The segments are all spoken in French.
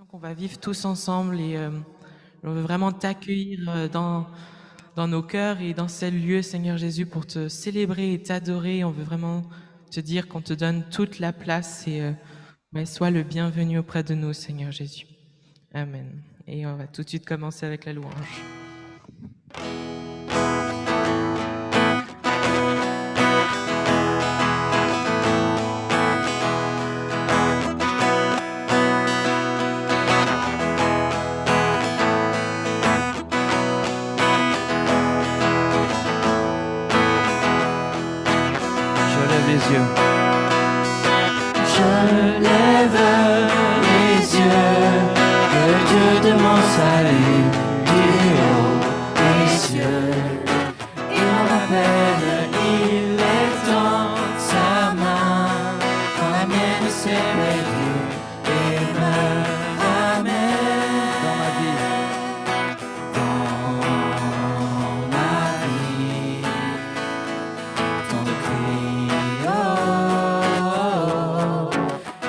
qu'on va vivre tous ensemble et on veut vraiment t'accueillir dans nos cœurs et dans ce lieu, Seigneur Jésus, pour te célébrer et t'adorer. On veut vraiment te dire qu'on te donne toute la place et sois le bienvenu auprès de nous, Seigneur Jésus. Amen. Et on va tout de suite commencer avec la louange. Je lève les yeux, le Dieu de mon salut, du haut des cieux. Il m'appelle, il est dans sa main, quand la mienne s'est perdue, et me ramène dans ma vie, tant de cris,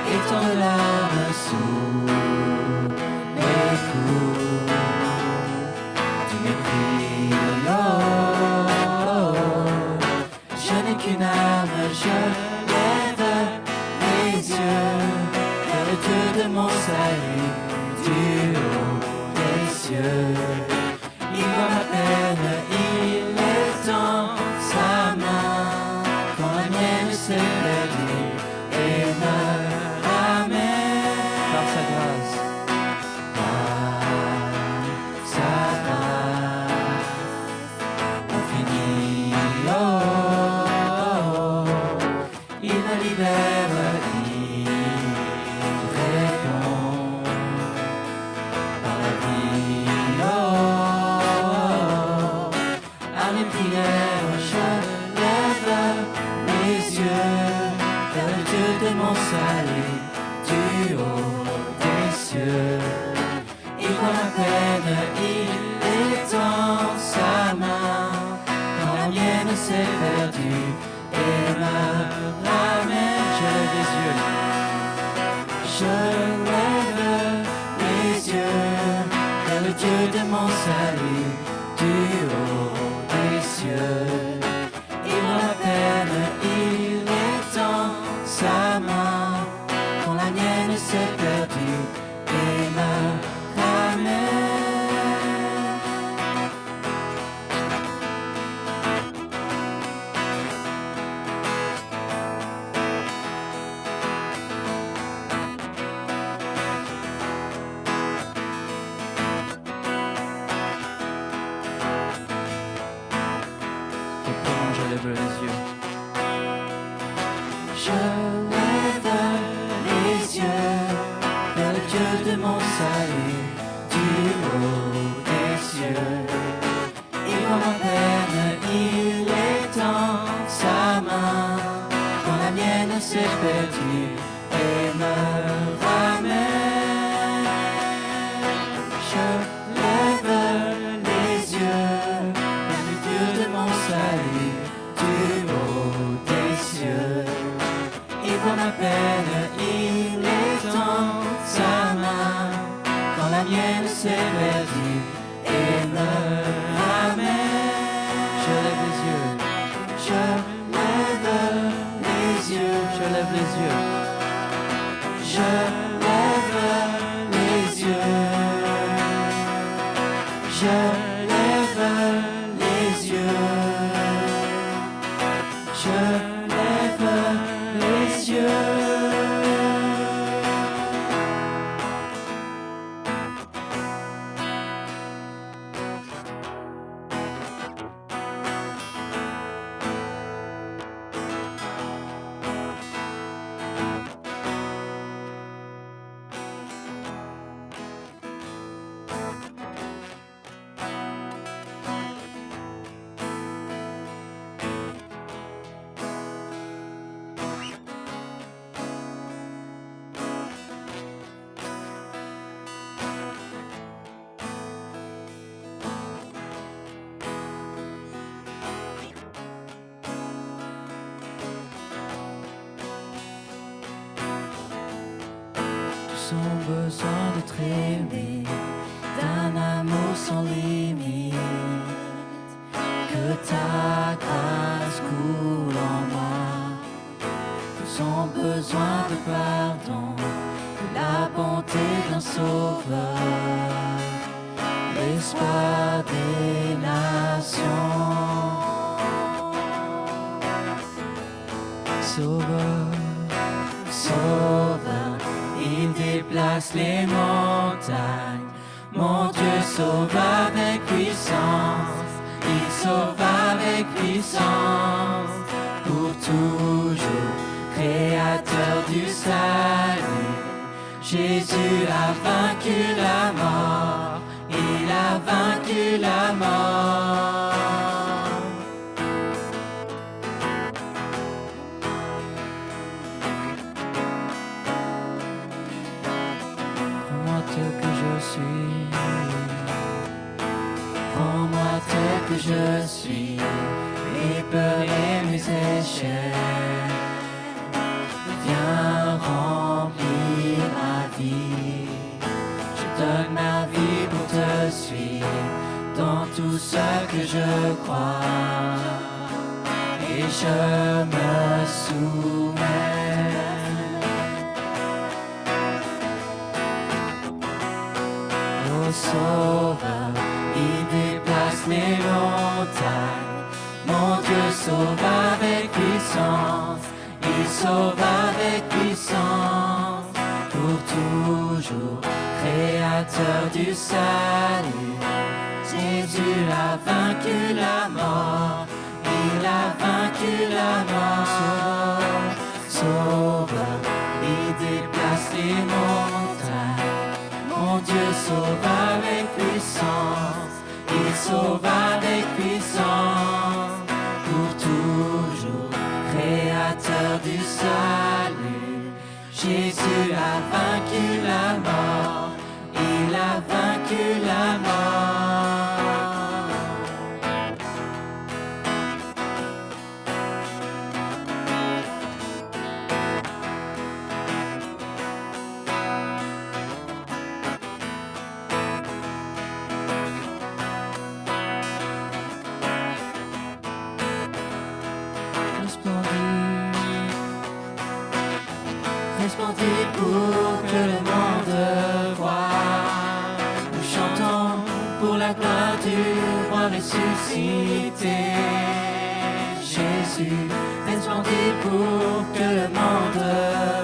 et tant de larmes sous les coups du mépris. Je n'ai qu'une âme, je lève les yeux vers le Dieu de mon salut, du haut des cieux. Il voit ma peine, il est dans sa main, quand la mienne s'est perdue, et me ramène par sa grâce, infinie. Il me libère, il répond par la vie. À mes prières, je lève les yeux vers le Dieu de mon salut, du haut des cieux. Il voit ma peine, il est dans sa main, quand la mienne s'est perdue, et me ramène. Je lève les yeux vers le Dieu de mon salut, du haut des cieux. Il voit ma peine, il est dans sa main, quand la mienne s'est perdue, et me ramène. Je lève les yeux. Je lève les yeux vers le Dieu de mon salut, du haut des cieux. Il voit ma peine, il est dans sa main, quand la mienne s'est perdue, et me ramène. Je lève les yeux vers le Dieu de mon salut, du haut des cieux. Il voit ma peine, il est dans sa main, quand la mienne s'est perdue, et me ramène. Je lève les yeux, je lève les yeux, je lève les yeux, je lève les yeux, je lève les yeux. Je lève les yeux. besoin d'être aimés d'un amour sans limite. Que ta grâce coule en moi. Nous avons besoin de pardon, de la bonté d'un sauveur, l'espoir des nations. Sauveur, Sauveur, il déplace les montagnes. Mon Dieu sauve avec puissance, il sauve avec puissance, pour toujours, Créateur du salut. Jésus a vaincu la mort, il a vaincu la mort. Prends-moi tel que je suis, prends-moi tel que je suis, mes peurs et mes échecs. Viens remplir ma vie, je donne ma vie pour te suivre dans tout ce que je crois, et je me soumets. Ô Sauveur, il déplace les montagnes, mon Dieu sauve avec puissance, il sauve avec puissance, pour toujours, Créateur du salut. Jésus a vaincu la mort, il a vaincu la mort. Sauveur, il déplace les montagnes, mon Dieu sauve avec puissance, il sauve avec puissance, pour toujours, Créateur du salut. Jésus a vaincu la mort, il a vaincu la mort. Resplendis pour que le monde voie. Nous chantons pour la gloire du roi ressuscité. Jésus, resplendis pour que le monde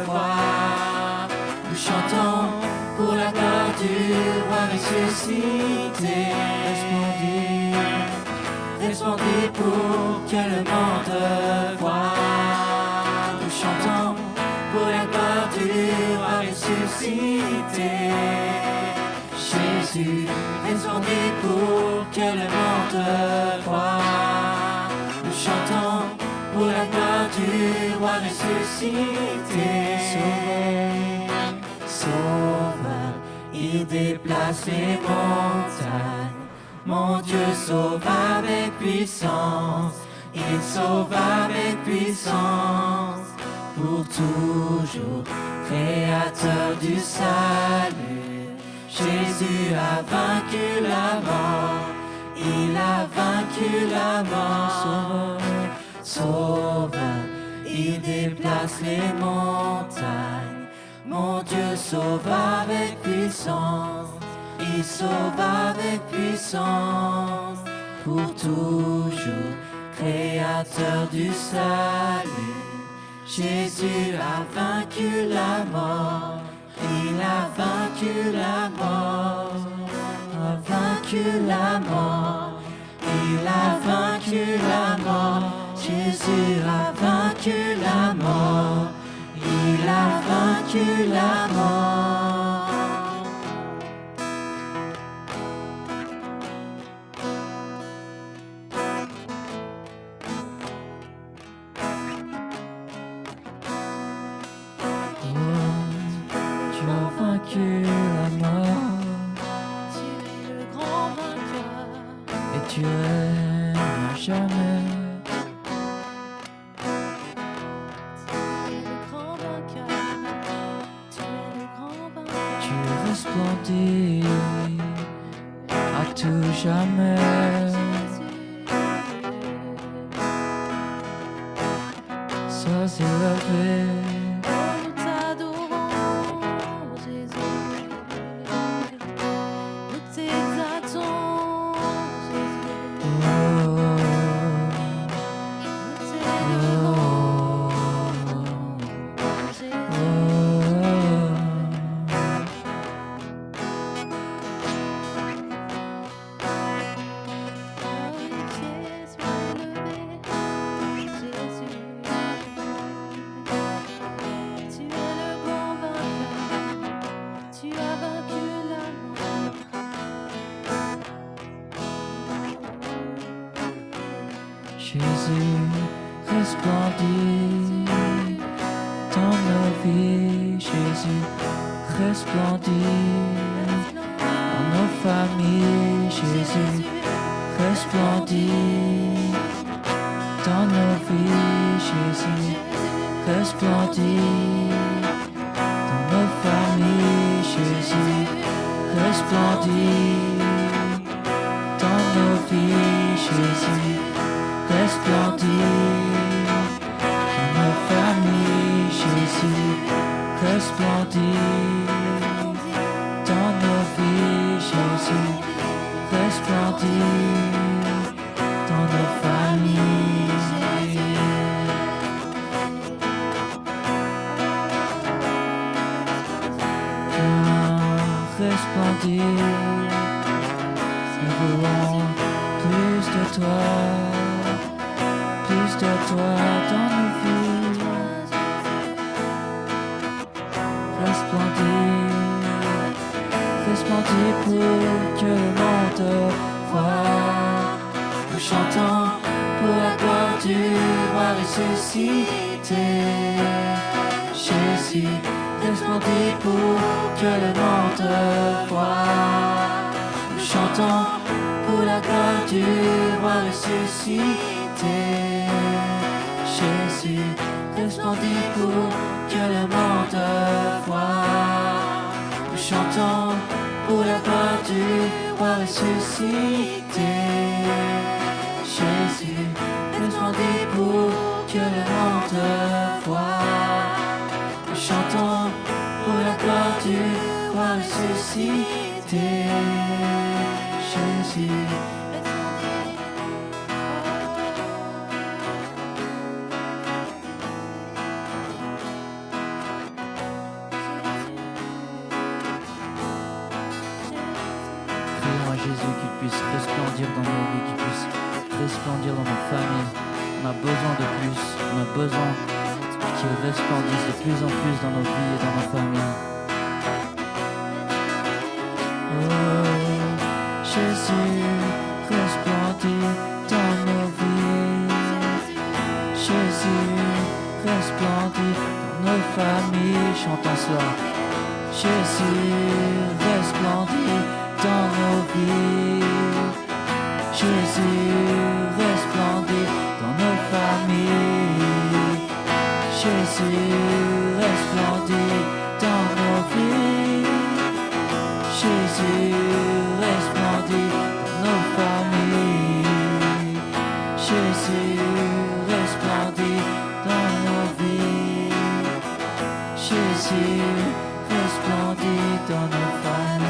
voie. Nous chantons pour la gloire du roi ressuscité. Resplendis pour que le monde voie. Nous chantons pour la gloire du roi ressuscité. Jésus, resplendis pour que le monde voie. Nous chantons pour la gloire du roi ressuscité. Sauveur, il déplace les montagnes. Mon Dieu sauve avec puissance, il sauve avec puissance, pour toujours, Créateur du salut. Jésus a vaincu la mort, il a vaincu la mort. Sauveur, il déplace les montagnes. Mon Dieu sauve avec puissance, il sauve avec puissance, pour toujours, Créateur du salut. Jésus a vaincu la mort, il a vaincu la mort, a vaincu la mort, il a vaincu la mort. Jésus a vaincu la mort, il a vaincu la mort. Tu as vaincu la mort, Tu es le grand vainqueur. et tu règnes à jamais. Tu es le grand vainqueur. Tu es le grand vainqueur. Tu resplendit à tout jamais. Sois élevé. Nous t'adorons, Jésus. Nous t'exaltons, Jésus. Nous t'élevons, Jésus. Jésus resplendit dans nos vies. Jésus resplendit dans nos familles. Jésus resplendit dans nos vies. Jésus resplendit dans nos familles. Jésus resplendit dans nos vies. Jésus resplendit dans nos familles. Jésus resplendit dans nos vies. Jésus resplendit dans nos familles. Viens resplendir, nous voulons plus de toi dans nos vies. Resplendis pour que le monde voie. Nous chantons pour la gloire du roi ressuscité. Jésus, resplendis pour que le monde voie. Nous chantons pour la gloire du roi ressuscité. Jésus, resplendis pour que le monde voie. Nous chantons pour la gloire du roi ressuscité. Jésus, resplendis pour que le monde voie. Nous chantons pour la gloire du roi ressuscité. Jésus. Prions à Jésus qu'il puisse resplendir dans nos vies, qu'il puisse resplendir dans nos familles. On a besoin de plus, on a besoin qu'il resplendisse de plus en plus dans nos vies et dans nos familles. Oh, Jésus, resplendis dans nos vies. Jésus, resplendis dans nos familles. Chantons cela. Jésus, resplendis dans nos vies. Jésus, resplendis dans nos familles. Jésus, resplendis dans nos vies. Jésus, resplendis dans nos familles. Jésus, resplendis dans nos vies. Jésus, resplendis dans nos familles.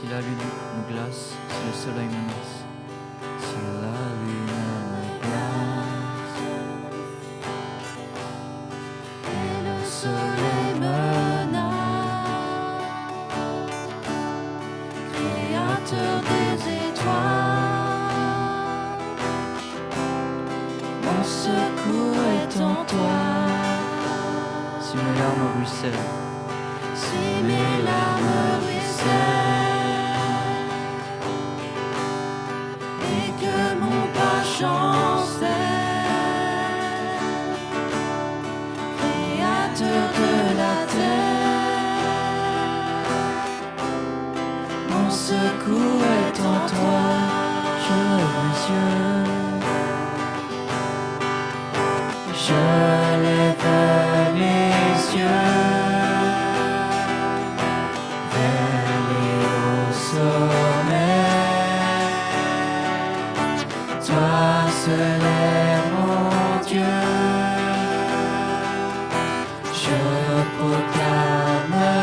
Si la lune nous glace, si le soleil menace, si la lune me glace Et le soleil menace, Créateur des étoiles, mon secours est en toi. si mes larmes ruissellent, Si mes larmes ruissellent et que mon pas chancelle, Créateur de la terre, mon secours est en toi. je lève mes yeux, je lève les yeux vers les hauts sommets. Toi seul est mon Dieu, je proclamerai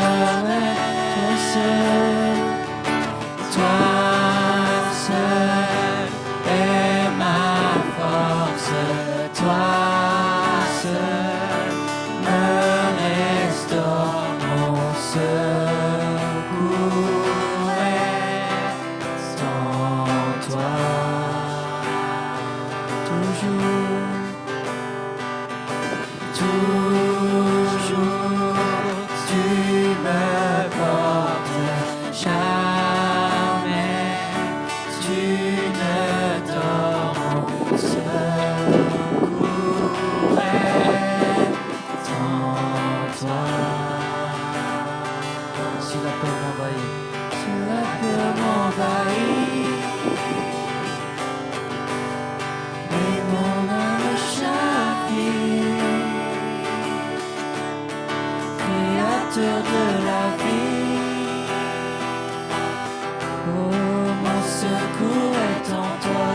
toi seul est ma force, toi seul me restaure, mon secours est en toi. Toujours, tu me portes, jamais tu ne dors, mon secours est en toi. Si la peur m'envahit, si la peur m'envahit, et mon âme chavire, Créateur de la vie, oh, mon secours est en toi.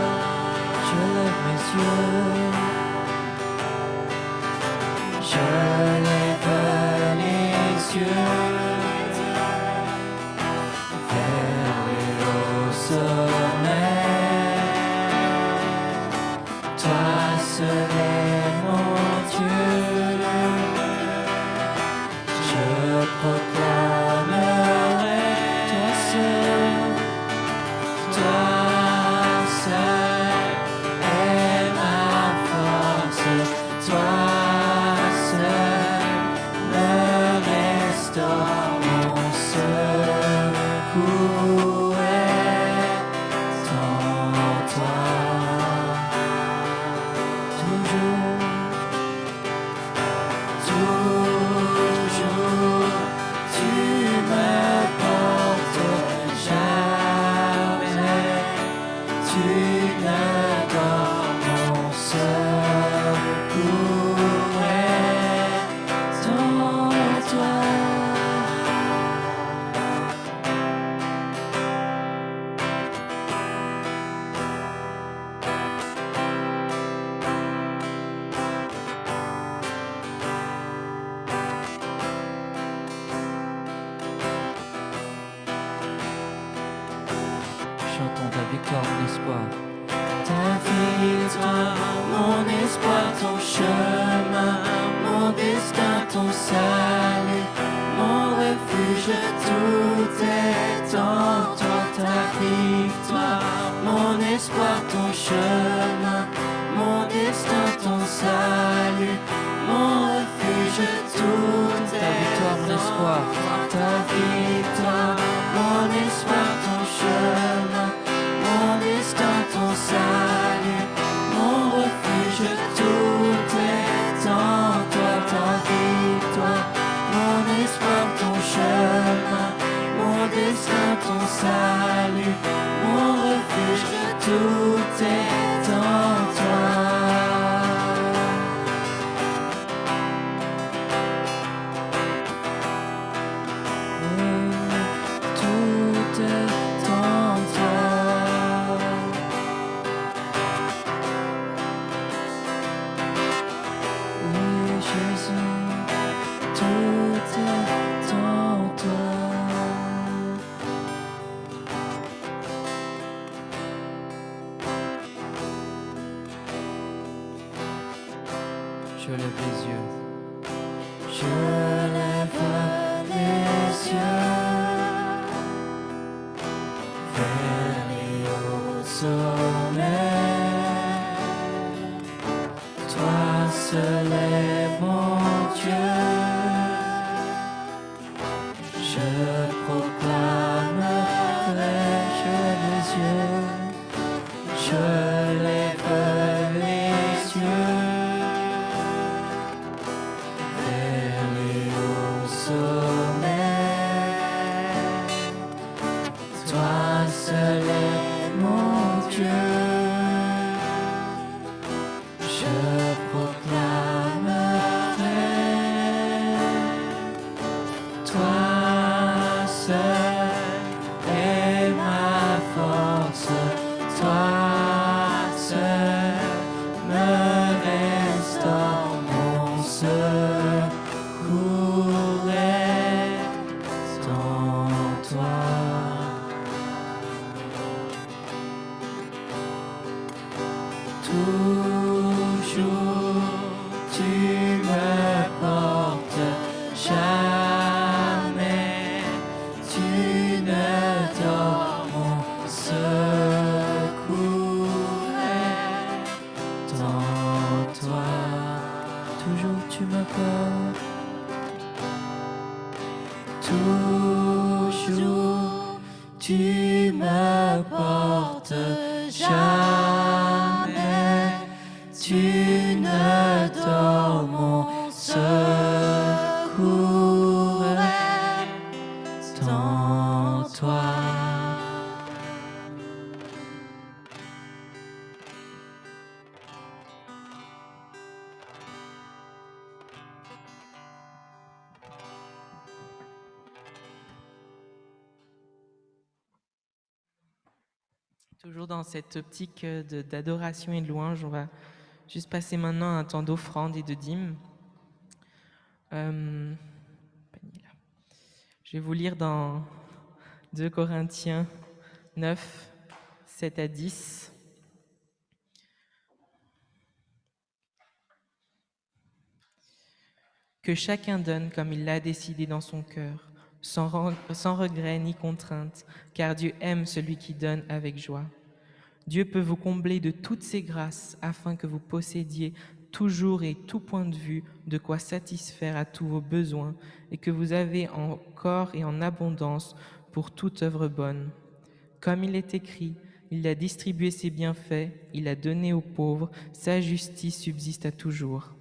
Je lève mes yeux, je lève les yeux vers les hauts sommets. Toi seul est mon Dieu, je proclamerai toi seul est ma force, toi seul me restaure, mon secours est en toi. Toujours, tu me portes, jamais tu ne dors, mon secours est en toi. Chantons ta victoire, mon espoir. Ta victoire, mon espoir, ton chemin, mon destin, ton salut, mon refuge, tout est en toi. Ta victoire, mon espoir, ton chemin, mon destin, ton salut, mon refuge, tout est ta victoire, mon espoir. Ta victoire, mon espoir, ton chemin, mon destin, ton salut, mon refuge, tout est en toi. Ta victoire, mon espoir, ton chemin, mon destin, ton salut, mon refuge, tout est en toi. Tout est en toi. Oui, Jésus, tout est en toi. lève les yeux. Je lève les yeux vers les hauts sommets. Toi seul est mon Dieu. Je proclamerai, je les yeux, je lève les yeux vers les hauts sommets. Toi seul est mon Dieu. Je proclamerai, toi seul est ma force, toi seul me restaure, mon secours est en toi. Toujours tu me portes, jamais tu ne dors, mon secours est en toi. Toujours tu me portes, toujours tu me portes, jamais tu ne dors, mon secours est en toi. Toujours dans cette optique d'adoration et de louange, on va juste passer maintenant à un temps d'offrande et de dîme. Je vais vous lire dans 2 Corinthiens 9, 7 à 10. Que chacun donne comme il l'a décidé dans son cœur, sans regret ni contrainte, car Dieu aime celui qui donne avec joie. Dieu peut vous combler de toutes ses grâces afin que vous possédiez toujours et tout point de vue de quoi satisfaire à tous vos besoins et que vous avez encore et en abondance pour toute œuvre bonne. Comme il est écrit, il a distribué ses bienfaits, il a donné aux pauvres, sa justice subsiste à toujours.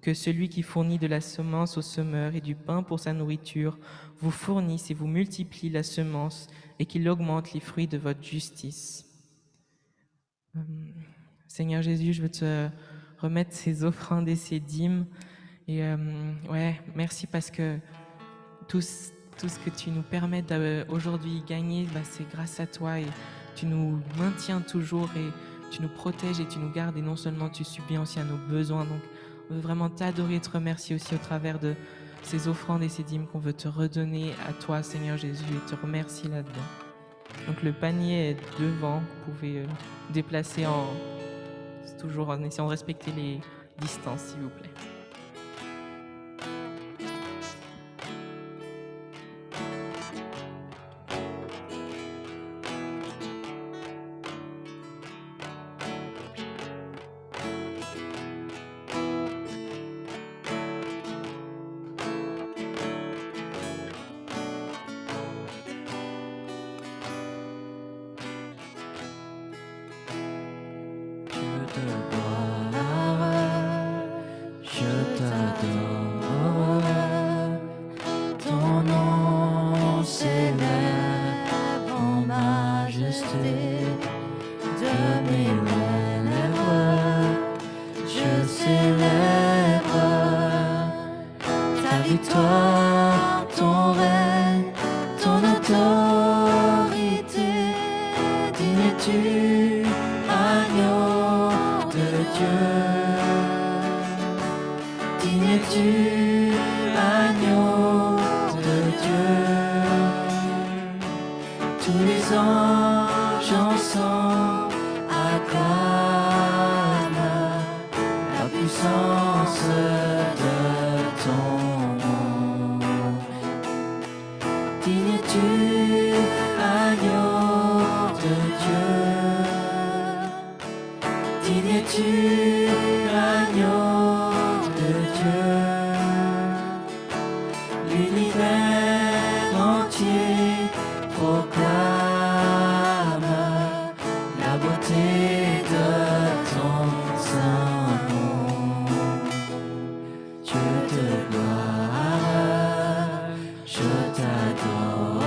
Que celui qui fournit de la semence au semeur et du pain pour sa nourriture vous fournisse et vous multiplie la semence et qu'il augmente les fruits de votre justice. Seigneur Jésus, je veux te remettre ces offrandes et ces dîmes. Et merci parce que tout ce que tu nous permets aujourd'hui gagner, c'est grâce à toi et tu nous maintiens toujours et tu nous protèges et tu nous gardes et non seulement tu subviens aussi à nos besoins. Donc, on veut vraiment t'adorer et te remercier aussi au travers de ces offrandes et ces dîmes qu'on veut te redonner à toi, Seigneur Jésus, et te remercier là-dedans. Donc, le panier est devant. Vous pouvez déplacer toujours en essayant de respecter les distances, s'il vous plaît. puissance de ton nom. Digne es-tu, agneau de Dieu. Digne es-tu, agneau de Dieu. L'univers entier proclame la beauté de ton saint nom. Dieu de gloire, je t'adore.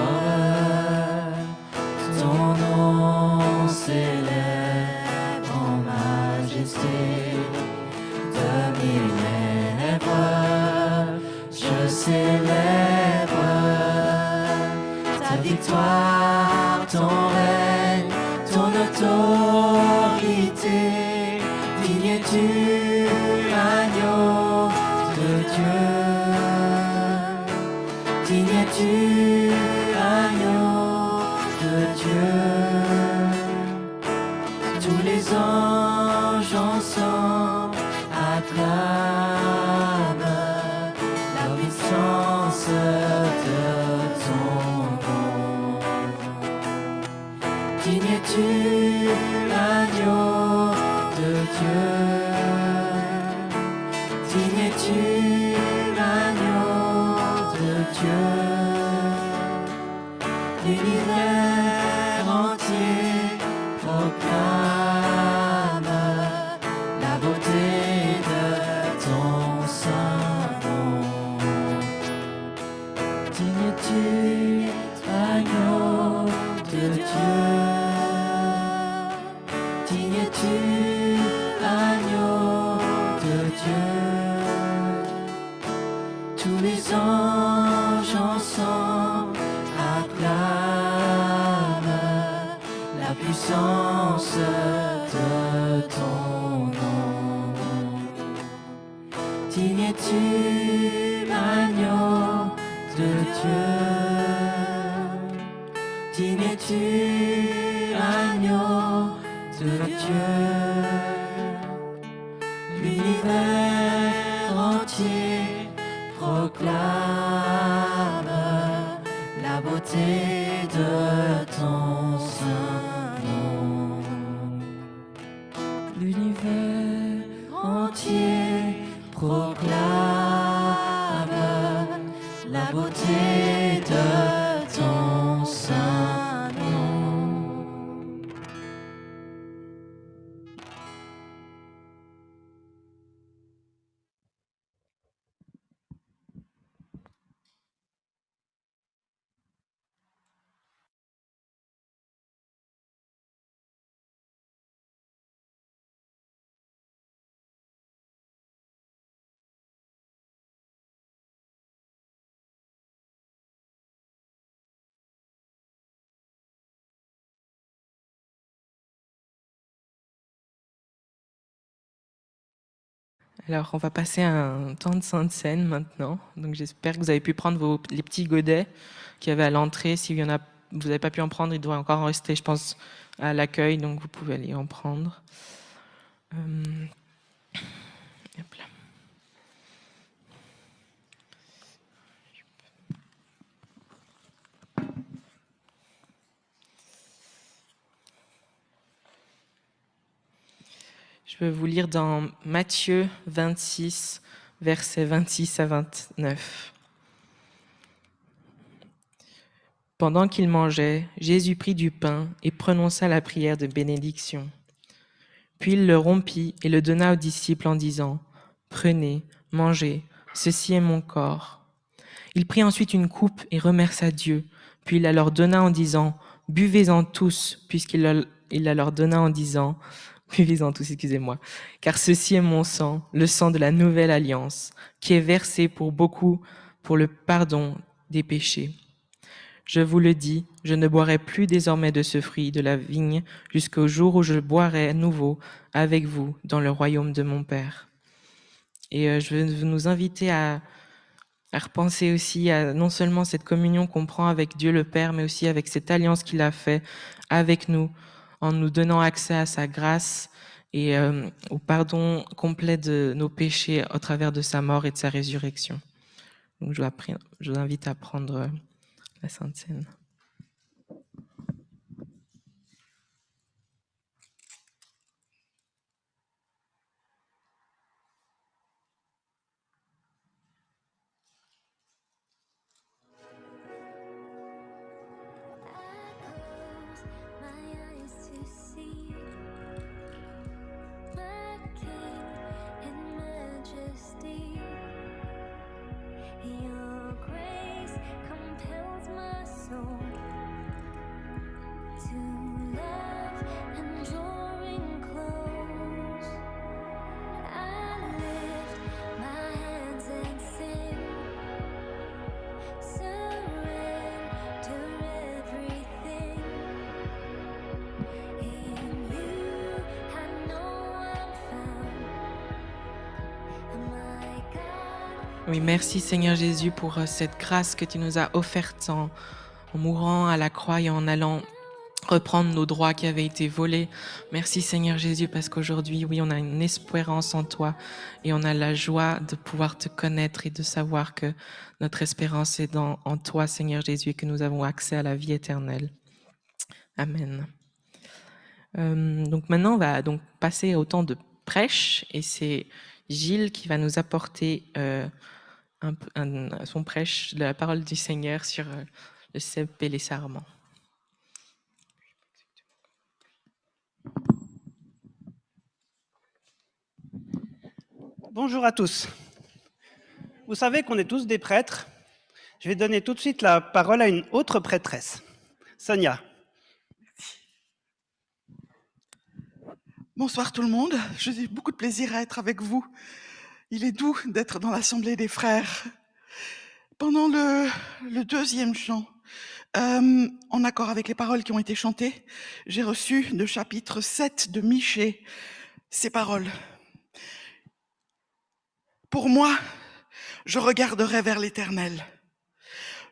Ton nom s'élève en majesté. De mes lèvres, je célèbre ta victoire, ton règne, ton autorité. Digne es-tu, agneau de Dieu. Digne es-tu, agneau de Dieu. Tous les anges ensemble acclament la puissance de ton nom. Digne es-tu, agneau de Dieu. Digne es-tu, agneau de Dieu. L'univers entier proclame la beauté de ton saint nom. Digne es-tu, agneau de Dieu. Digne es-tu, agneau de Dieu. Tous les anges ensemble acclament la puissance de ton nom. Digne es-tu, agneau de Dieu. Digne es-tu, agneau de Dieu. L'univers entier proclame la beauté de ton saint nom. L'univers entier proclame la beauté de ton saint nom. Alors, on va passer à un temps de Sainte Seine maintenant. Donc, j'espère que vous avez pu prendre les petits godets qu'il y avait à l'entrée. Si vous n'avez pas pu en prendre, il doit encore en rester, je pense, à l'accueil. Donc, vous pouvez aller en prendre. Hop là. Je vais vous lire dans Matthieu 26, versets 26 à 29. Pendant qu'il mangeait, Jésus prit du pain et prononça la prière de bénédiction. Puis il le rompit et le donna aux disciples en disant : « Prenez, mangez, ceci est mon corps. » Il prit ensuite une coupe et remercia Dieu. Puis il la leur donna en disant : « Buvez-en tous, puisqu'il la leur donna en disant : « Buvez-en tous, excusez-moi, car ceci est mon sang, le sang de la nouvelle alliance, qui est versé pour beaucoup pour le pardon des péchés. Je vous le dis, je ne boirai plus désormais de ce fruit de la vigne jusqu'au jour où je boirai à nouveau avec vous dans le royaume de mon Père. » Et je veux nous inviter à repenser aussi à non seulement cette communion qu'on prend avec Dieu le Père, mais aussi avec cette alliance qu'il a fait avec nous, en nous donnant accès à sa grâce et au pardon complet de nos péchés au travers de sa mort et de sa résurrection. Donc je vous invite à prendre la Sainte Seine. Oui, merci Seigneur Jésus pour cette grâce que tu nous as offerte en mourant à la croix et en allant reprendre nos droits qui avaient été volés. Merci Seigneur Jésus parce qu'aujourd'hui, oui, on a une espérance en toi et on a la joie de pouvoir te connaître et de savoir que notre espérance est en toi Seigneur Jésus et que nous avons accès à la vie éternelle. Amen. Donc maintenant, on va donc passer au temps de prêche et c'est Gilles qui va nous apporter son prêche de la parole du Seigneur sur le cep et les sarments. Bonjour à tous. Vous savez qu'on est tous des prêtres. Je vais donner tout de suite la parole à une autre prêtresse, Sonia. Bonsoir tout le monde, j'ai beaucoup de plaisir à être avec vous. Il est doux d'être dans l'Assemblée des frères. Pendant le deuxième chant, en accord avec les paroles qui ont été chantées, j'ai reçu de chapitre 7 de Michée ces paroles. Pour moi, je regarderai vers l'Éternel.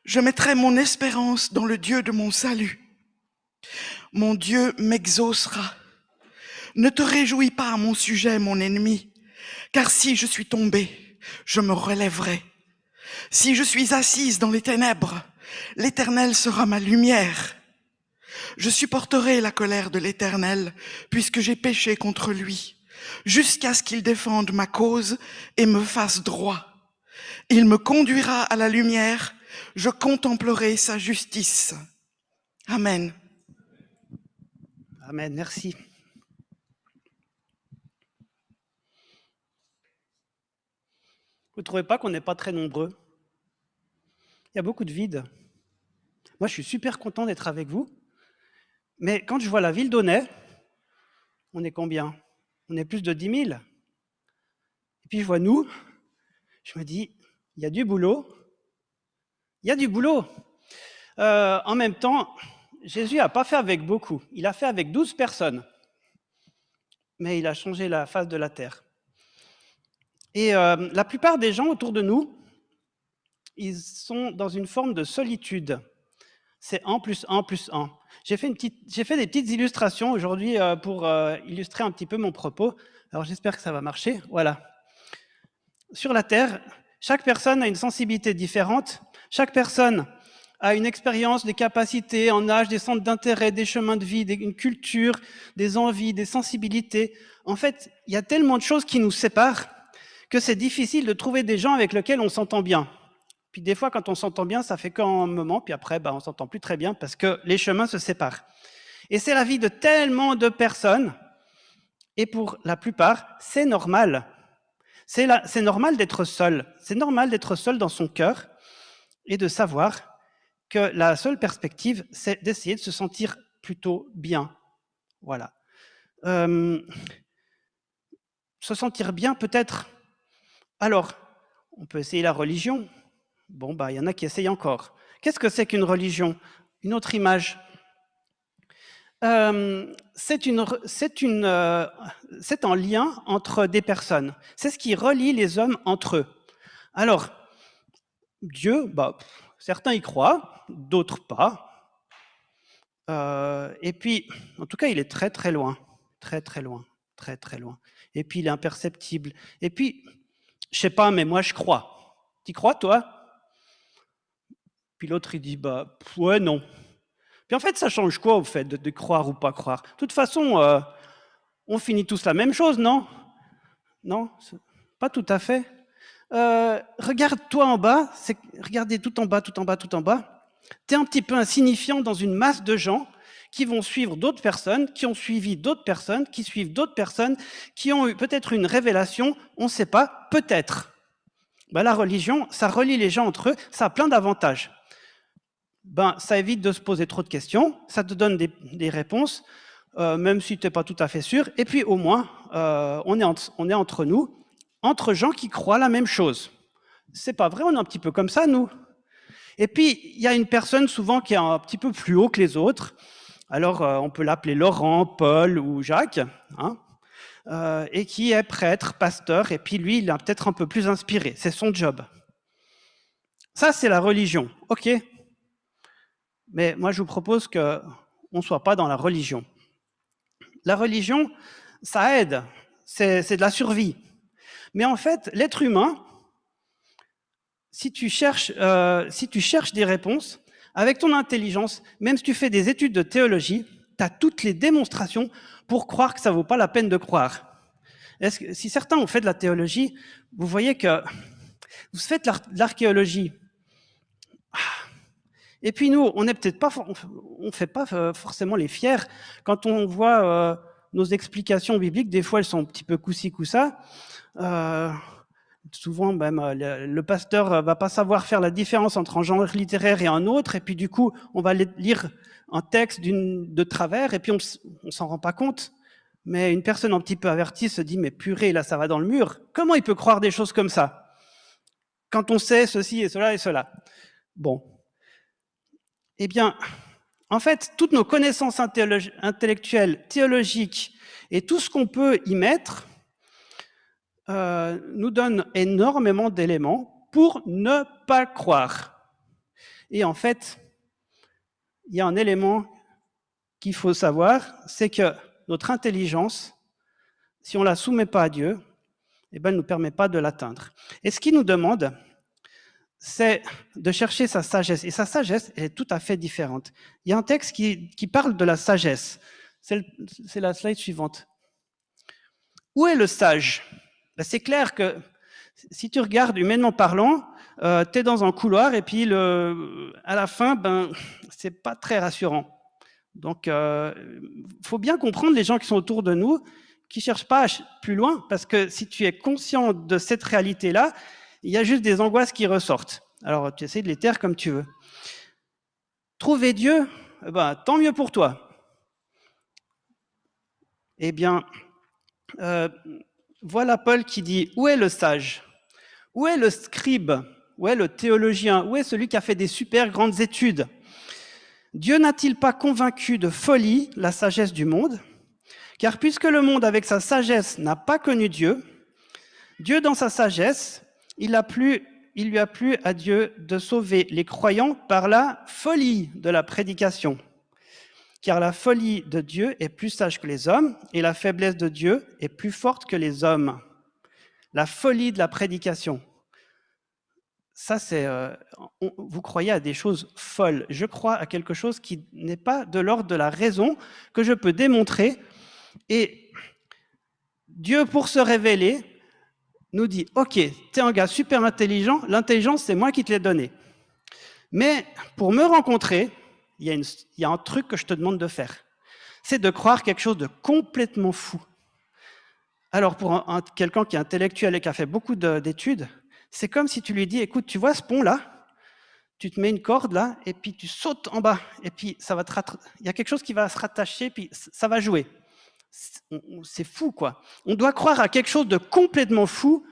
Je mettrai mon espérance dans le Dieu de mon salut. Mon Dieu m'exaucera. Ne te réjouis pas à mon sujet, mon ennemi, car si je suis tombé, je me relèverai. Si je suis assise dans les ténèbres, l'Éternel sera ma lumière. Je supporterai la colère de l'Éternel, puisque j'ai péché contre lui, jusqu'à ce qu'il défende ma cause et me fasse droit. Il me conduira à la lumière, je contemplerai sa justice. Amen. Amen, merci. Vous ne trouvez pas qu'on n'est pas très nombreux? Il y a beaucoup de vide. Moi, je suis super content d'être avec vous. Mais quand je vois la ville d'Aunay, on est combien? On est plus de 10 000. Et puis je vois nous, je me dis, il y a du boulot. Il y a du boulot. En même temps, Jésus n'a pas fait avec beaucoup. Il a fait avec 12 personnes. Mais il a changé la face de la terre. Et la plupart des gens autour de nous, ils sont dans une forme de solitude. C'est 1 + 1 + 1. J'ai fait des petites illustrations aujourd'hui pour illustrer un petit peu mon propos. Alors j'espère que ça va marcher. Voilà. Sur la Terre, chaque personne a une sensibilité différente. Chaque personne a une expérience, des capacités, en âge, des centres d'intérêt, des chemins de vie, une culture, des envies, des sensibilités. En fait, il y a tellement de choses qui nous séparent que c'est difficile de trouver des gens avec lesquels on s'entend bien. Puis des fois, quand on s'entend bien, ça fait qu'un moment, puis après, on ne s'entend plus très bien parce que les chemins se séparent. Et c'est la vie de tellement de personnes, et pour la plupart, c'est normal. C'est normal d'être seul. C'est normal d'être seul dans son cœur et de savoir que la seule perspective, c'est d'essayer de se sentir plutôt bien. Voilà. Se sentir bien, peut-être. Alors, on peut essayer la religion. Bon, il y en a qui essayent encore. Qu'est-ce que c'est qu'une religion? Une autre image. C'est un lien entre des personnes. C'est ce qui relie les hommes entre eux. Alors, Dieu, certains y croient, d'autres pas. Et puis, en tout cas, il est très très loin, très très loin, très très loin. Et puis il est imperceptible. Et puis, je sais pas, mais moi je crois. T'y crois, toi? Puis l'autre, il dit, bah, ouais, non. Puis en fait, ça change quoi au fait de croire ou pas croire? De toute façon, on finit tous la même chose, non? Non? Pas tout à fait. Regarde-toi en bas, regardez tout en bas, tout en bas, tout en bas. Tu es un petit peu insignifiant dans une masse de gens qui vont suivre d'autres personnes, qui ont suivi d'autres personnes, qui suivent d'autres personnes, qui ont eu peut-être une révélation, on ne sait pas, peut-être. Ben, la religion, ça relie les gens entre eux, ça a plein d'avantages. Ben, ça évite de se poser trop de questions, ça te donne des réponses, même si tu n'es pas tout à fait sûr, et puis au moins, on est entre nous, entre gens qui croient la même chose. C'est pas vrai, on est un petit peu comme ça, nous. Et puis, il y a une personne souvent qui est un petit peu plus haut que les autres. Alors, on peut l'appeler Laurent, Paul ou Jacques, hein, et qui est prêtre, pasteur, et puis lui, il est peut-être un peu plus inspiré. C'est son job. Ça, c'est la religion. OK. Mais moi, je vous propose qu'on ne soit pas dans la religion. La religion, ça aide. C'est de la survie. Mais en fait, l'être humain, si tu cherches des réponses, avec ton intelligence, même si tu fais des études de théologie, tu as toutes les démonstrations pour croire que ça ne vaut pas la peine de croire. Si certains ont fait de la théologie, vous voyez que vous faites de l'archéologie. Et puis nous, on ne fait pas forcément les fiers. Quand on voit nos explications bibliques, des fois elles sont un petit peu coup-ci, coup-ça. Souvent, même, le pasteur va pas savoir faire la différence entre un genre littéraire et un autre, et puis du coup, on va lire un texte de travers, et puis on s'en rend pas compte. Mais une personne un petit peu avertie se dit, mais purée, là, ça va dans le mur. Comment il peut croire des choses comme ça? Quand on sait ceci et cela et cela. Bon. Eh bien, en fait, toutes nos connaissances intellectuelles, théologiques, et tout ce qu'on peut y mettre, nous donne énormément d'éléments pour ne pas croire. Et en fait, il y a un élément qu'il faut savoir, c'est que notre intelligence, si on ne la soumet pas à Dieu, eh ben, elle ne nous permet pas de l'atteindre. Et ce qu'il nous demande, c'est de chercher sa sagesse. Et sa sagesse, elle est tout à fait différente. Il y a un texte qui parle de la sagesse. C'est la slide suivante. Où est le sage? Ben, c'est clair que si tu regardes humainement parlant, tu es dans un couloir et puis à la fin, ben, c'est pas très rassurant. Donc, faut bien comprendre les gens qui sont autour de nous, qui cherchent pas plus loin, parce que si tu es conscient de cette réalité-là, il y a juste des angoisses qui ressortent. Alors, tu essaies de les taire comme tu veux. Trouver Dieu, ben, tant mieux pour toi. Eh bien, voilà Paul qui dit, où est le sage? Où est le scribe? Où est le théologien? Où est celui qui a fait des super grandes études? Dieu n'a-t-il pas convaincu de folie la sagesse du monde? Car puisque le monde avec sa sagesse n'a pas connu Dieu, Dieu dans sa sagesse, il lui a plu à Dieu de sauver les croyants par la folie de la prédication. Car la folie de Dieu est plus sage que les hommes, et la faiblesse de Dieu est plus forte que les hommes. La folie de la prédication. Ça, c'est... vous croyez à des choses folles. Je crois à quelque chose qui n'est pas de l'ordre de la raison, que je peux démontrer. Et Dieu, pour se révéler, nous dit, OK, t'es un gars super intelligent, l'intelligence, c'est moi qui te l'ai donnée. Mais pour me rencontrer, il y a un truc que je te demande de faire. C'est de croire quelque chose de complètement fou. Alors, pour quelqu'un qui est intellectuel et qui a fait beaucoup d'études, c'est comme si tu lui dis, écoute, tu vois ce pont-là, tu te mets une corde là, et puis tu sautes en bas, et puis il y a quelque chose qui va se rattacher, puis ça va jouer. C'est fou, quoi. On doit croire à quelque chose de complètement fou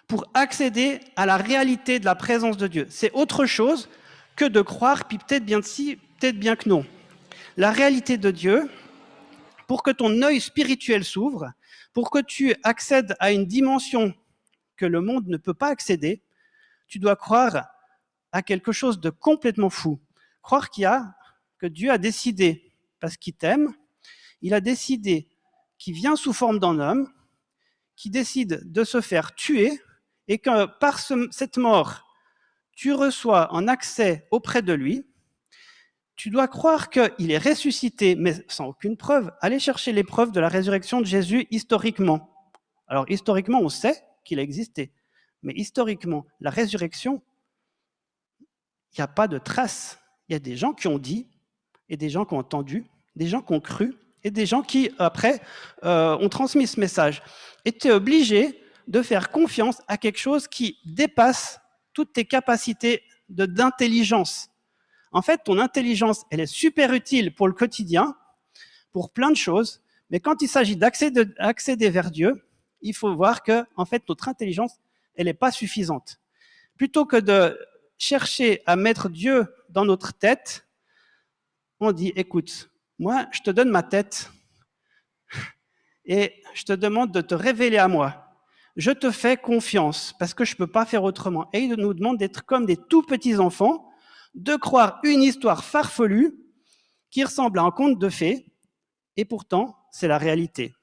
pour accéder à la réalité de la présence de Dieu. C'est autre chose que de croire, puis peut-être bien que si, peut-être bien que non. La réalité de Dieu, pour que ton œil spirituel s'ouvre, pour que tu accèdes à une dimension que le monde ne peut pas accéder, tu dois croire à quelque chose de complètement fou. Croire que Dieu a décidé, parce qu'il t'aime, il a décidé qui vient sous forme d'un homme, qui décide de se faire tuer, et que par cette mort, tu reçois un accès auprès de lui, tu dois croire qu'il est ressuscité, mais sans aucune preuve. Allez chercher les preuves de la résurrection de Jésus historiquement. Alors historiquement, on sait qu'il a existé, mais historiquement, la résurrection, il n'y a pas de trace. Il y a des gens qui ont dit, et des gens qui ont entendu, des gens qui ont cru, et des gens qui, après, ont transmis ce message. Et tu es obligé de faire confiance à quelque chose qui dépasse toutes tes capacités d'intelligence. En fait, ton intelligence, elle est super utile pour le quotidien, pour plein de choses, mais quand il s'agit d'accéder vers Dieu, il faut voir que, en fait, notre intelligence, elle n'est pas suffisante. Plutôt que de chercher à mettre Dieu dans notre tête, on dit, écoute, moi, je te donne ma tête et je te demande de te révéler à moi. Je te fais confiance parce que je ne peux pas faire autrement. Et il nous demande d'être comme des tout petits enfants, de croire une histoire farfelue qui ressemble à un conte de fées, et pourtant, c'est la réalité.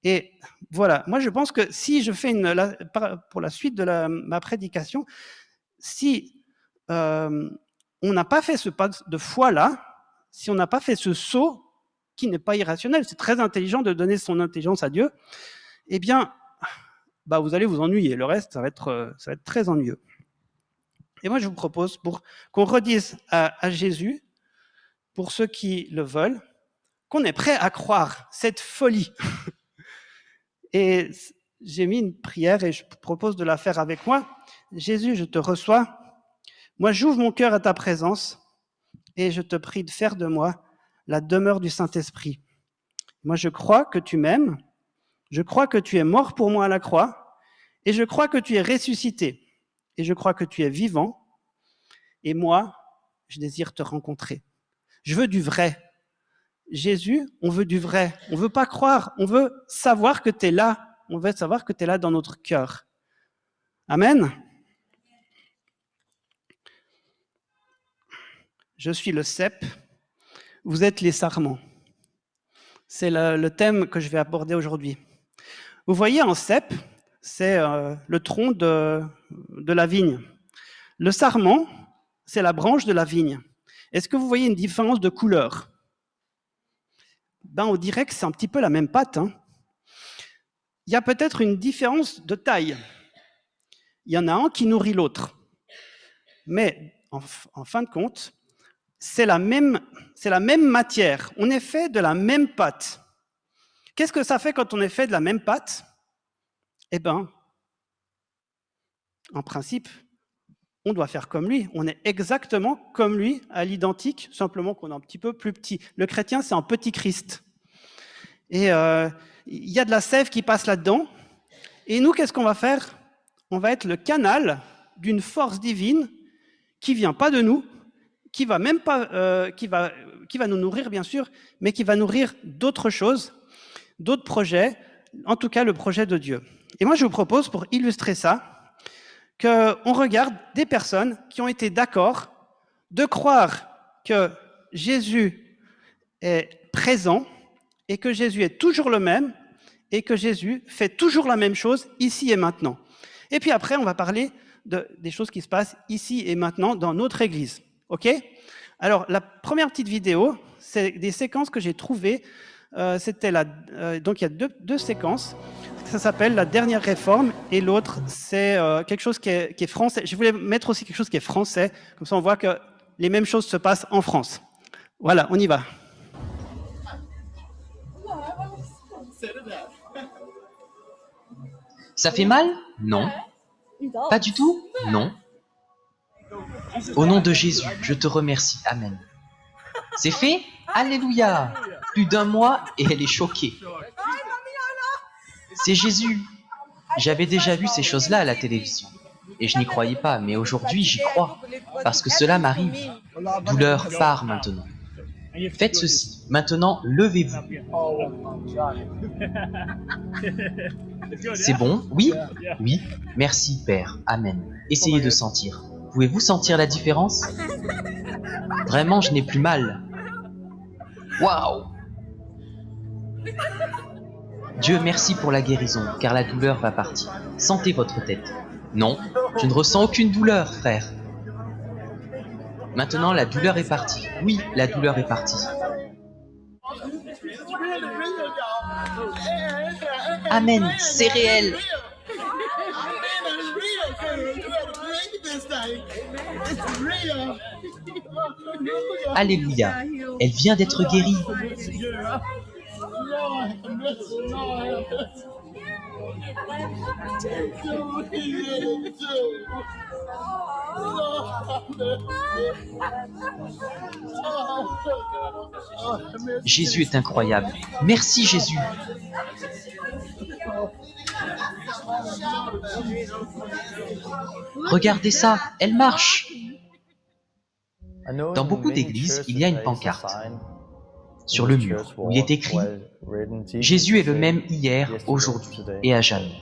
Et voilà, moi je pense que si je fais pour la suite de ma prédication, si on n'a pas fait ce pas de foi-là, si on n'a pas fait ce saut, qui n'est pas irrationnel, c'est très intelligent de donner son intelligence à Dieu, eh bien, vous allez vous ennuyer. Le reste, ça va être très ennuyeux. Et moi, je vous propose, pour qu'on redise à Jésus, pour ceux qui le veulent, qu'on est prêt à croire cette folie. Et j'ai mis une prière et je propose de la faire avec moi. Jésus, je te reçois. Moi, j'ouvre mon cœur à ta présence et je te prie de faire de moi la demeure du Saint-Esprit. Moi, je crois que tu m'aimes. Je crois que tu es mort pour moi à la croix. Et je crois que tu es ressuscité. Et je crois que tu es vivant, et moi, je désire te rencontrer. Je veux du vrai. Jésus, on veut du vrai. On ne veut pas croire, on veut savoir que tu es là. On veut savoir que tu es là dans notre cœur. Amen. Je suis le cep, vous êtes les sarments. C'est le thème que je vais aborder aujourd'hui. Vous voyez, un cep, c'est le tronc de la vigne. Le sarment, c'est la branche de la vigne. Est-ce que vous voyez une différence de couleur? On dirait que c'est un petit peu la même pâte. Il y a peut-être une différence de taille. Il y en a un qui nourrit l'autre. Mais en fin de compte, c'est la même matière. On est fait de la même pâte. Qu'est-ce que ça fait quand on est fait de la même pâte? En principe, on doit faire comme lui. On est exactement comme lui, à l'identique, simplement qu'on est un petit peu plus petit. Le chrétien, c'est un petit Christ. Et il y a de la sève qui passe là-dedans. Et nous, qu'est-ce qu'on va faire? On va être le canal d'une force divine qui vient pas de nous, qui va même pas, qui va nous nourrir, bien sûr, mais qui va nourrir d'autres choses, d'autres projets, en tout cas le projet de Dieu. Et moi, je vous propose, pour illustrer ça, qu'on regarde des personnes qui ont été d'accord de croire que Jésus est présent et que Jésus est toujours le même et que Jésus fait toujours la même chose ici et maintenant. Et puis après, on va parler des choses qui se passent ici et maintenant dans notre Église. OK? Alors, la première petite vidéo, c'est des séquences que j'ai trouvées. Donc, il y a deux séquences. Ça s'appelle La dernière réforme et l'autre, c'est quelque chose qui est français. Je voulais mettre aussi quelque chose qui est français. Comme ça, on voit que les mêmes choses se passent en France. Voilà, on y va. Ça fait mal? Non. Pas du tout? Non. Au nom de Jésus, je te remercie. Amen. C'est fait? Alléluia! Plus d'1 mois et elle est choquée. C'est Jésus. J'avais déjà vu ces choses-là à la télévision. Et je n'y croyais pas, mais aujourd'hui j'y crois. Parce que cela m'arrive. Douleur part maintenant. Faites ceci. Maintenant, levez-vous. C'est bon? Oui? Oui. Merci, Père. Amen. Essayez de sentir. Pouvez-vous sentir la différence? Vraiment, je n'ai plus mal. Waouh! Dieu, merci pour la guérison, car la douleur va partir. Sentez votre tête. Non, je ne ressens aucune douleur, frère. Maintenant, la douleur est partie. Oui, la douleur est partie. Amen, c'est réel. Alléluia, elle vient d'être guérie. Jésus est incroyable. Merci Jésus. Regardez ça, elle marche. Dans beaucoup d'églises, il y a une pancarte sur le mur où il est écrit « Jésus est le même hier, aujourd'hui et à jamais ».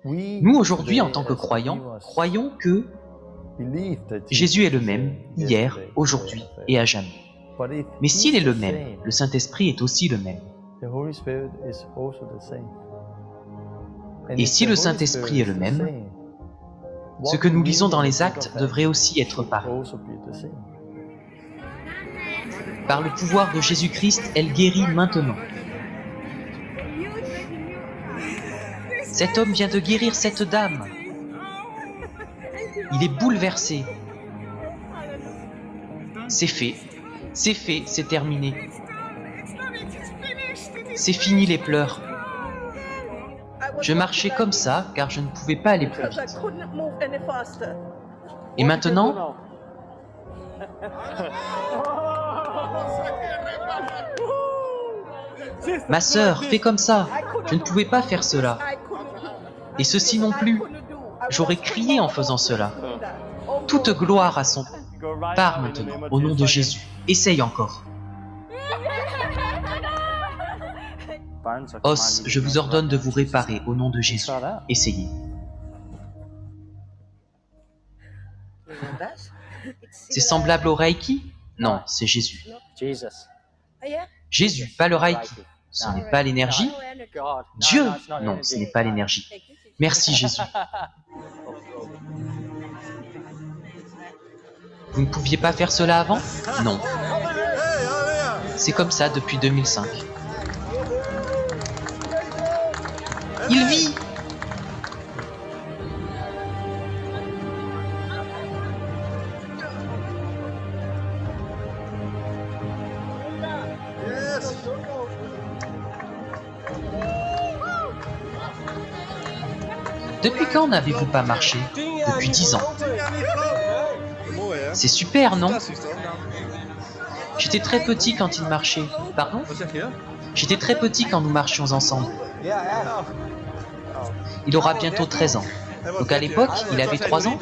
Nous, aujourd'hui, en tant que croyants, croyons que Jésus est le même hier, aujourd'hui et à jamais. Mais s'il est le même, le Saint-Esprit est aussi le même. Et si le Saint-Esprit est le même, ce que nous lisons dans les Actes devrait aussi être pareil. Par le pouvoir de Jésus-Christ, elle guérit maintenant. Cet homme vient de guérir cette dame. Il est bouleversé. C'est fait, c'est terminé. C'est fini les pleurs. Je marchais comme ça car je ne pouvais pas aller plus vite. Et maintenant, ma sœur, fais comme ça. Je ne pouvais pas faire cela. Et ceci non plus. J'aurais crié en faisant cela. Toute gloire à son... Pars maintenant, au nom de Jésus. Essaye encore. Os, je vous ordonne de vous réparer au nom de Jésus. Essayez. C'est semblable au Reiki? Non, c'est Jésus. Jésus, pas le Reiki. Ce n'est pas l'énergie. Dieu? Non, ce n'est pas l'énergie. Merci Jésus. Vous ne pouviez pas faire cela avant? Non. C'est comme ça depuis 2005. Il vit! Depuis quand n'avez-vous pas marché? Depuis 10 ans. C'est super, non? J'étais très petit quand il marchait. Pardon? J'étais très petit quand nous marchions ensemble. Il aura bientôt 13 ans. Donc à l'époque, il avait 3 ans?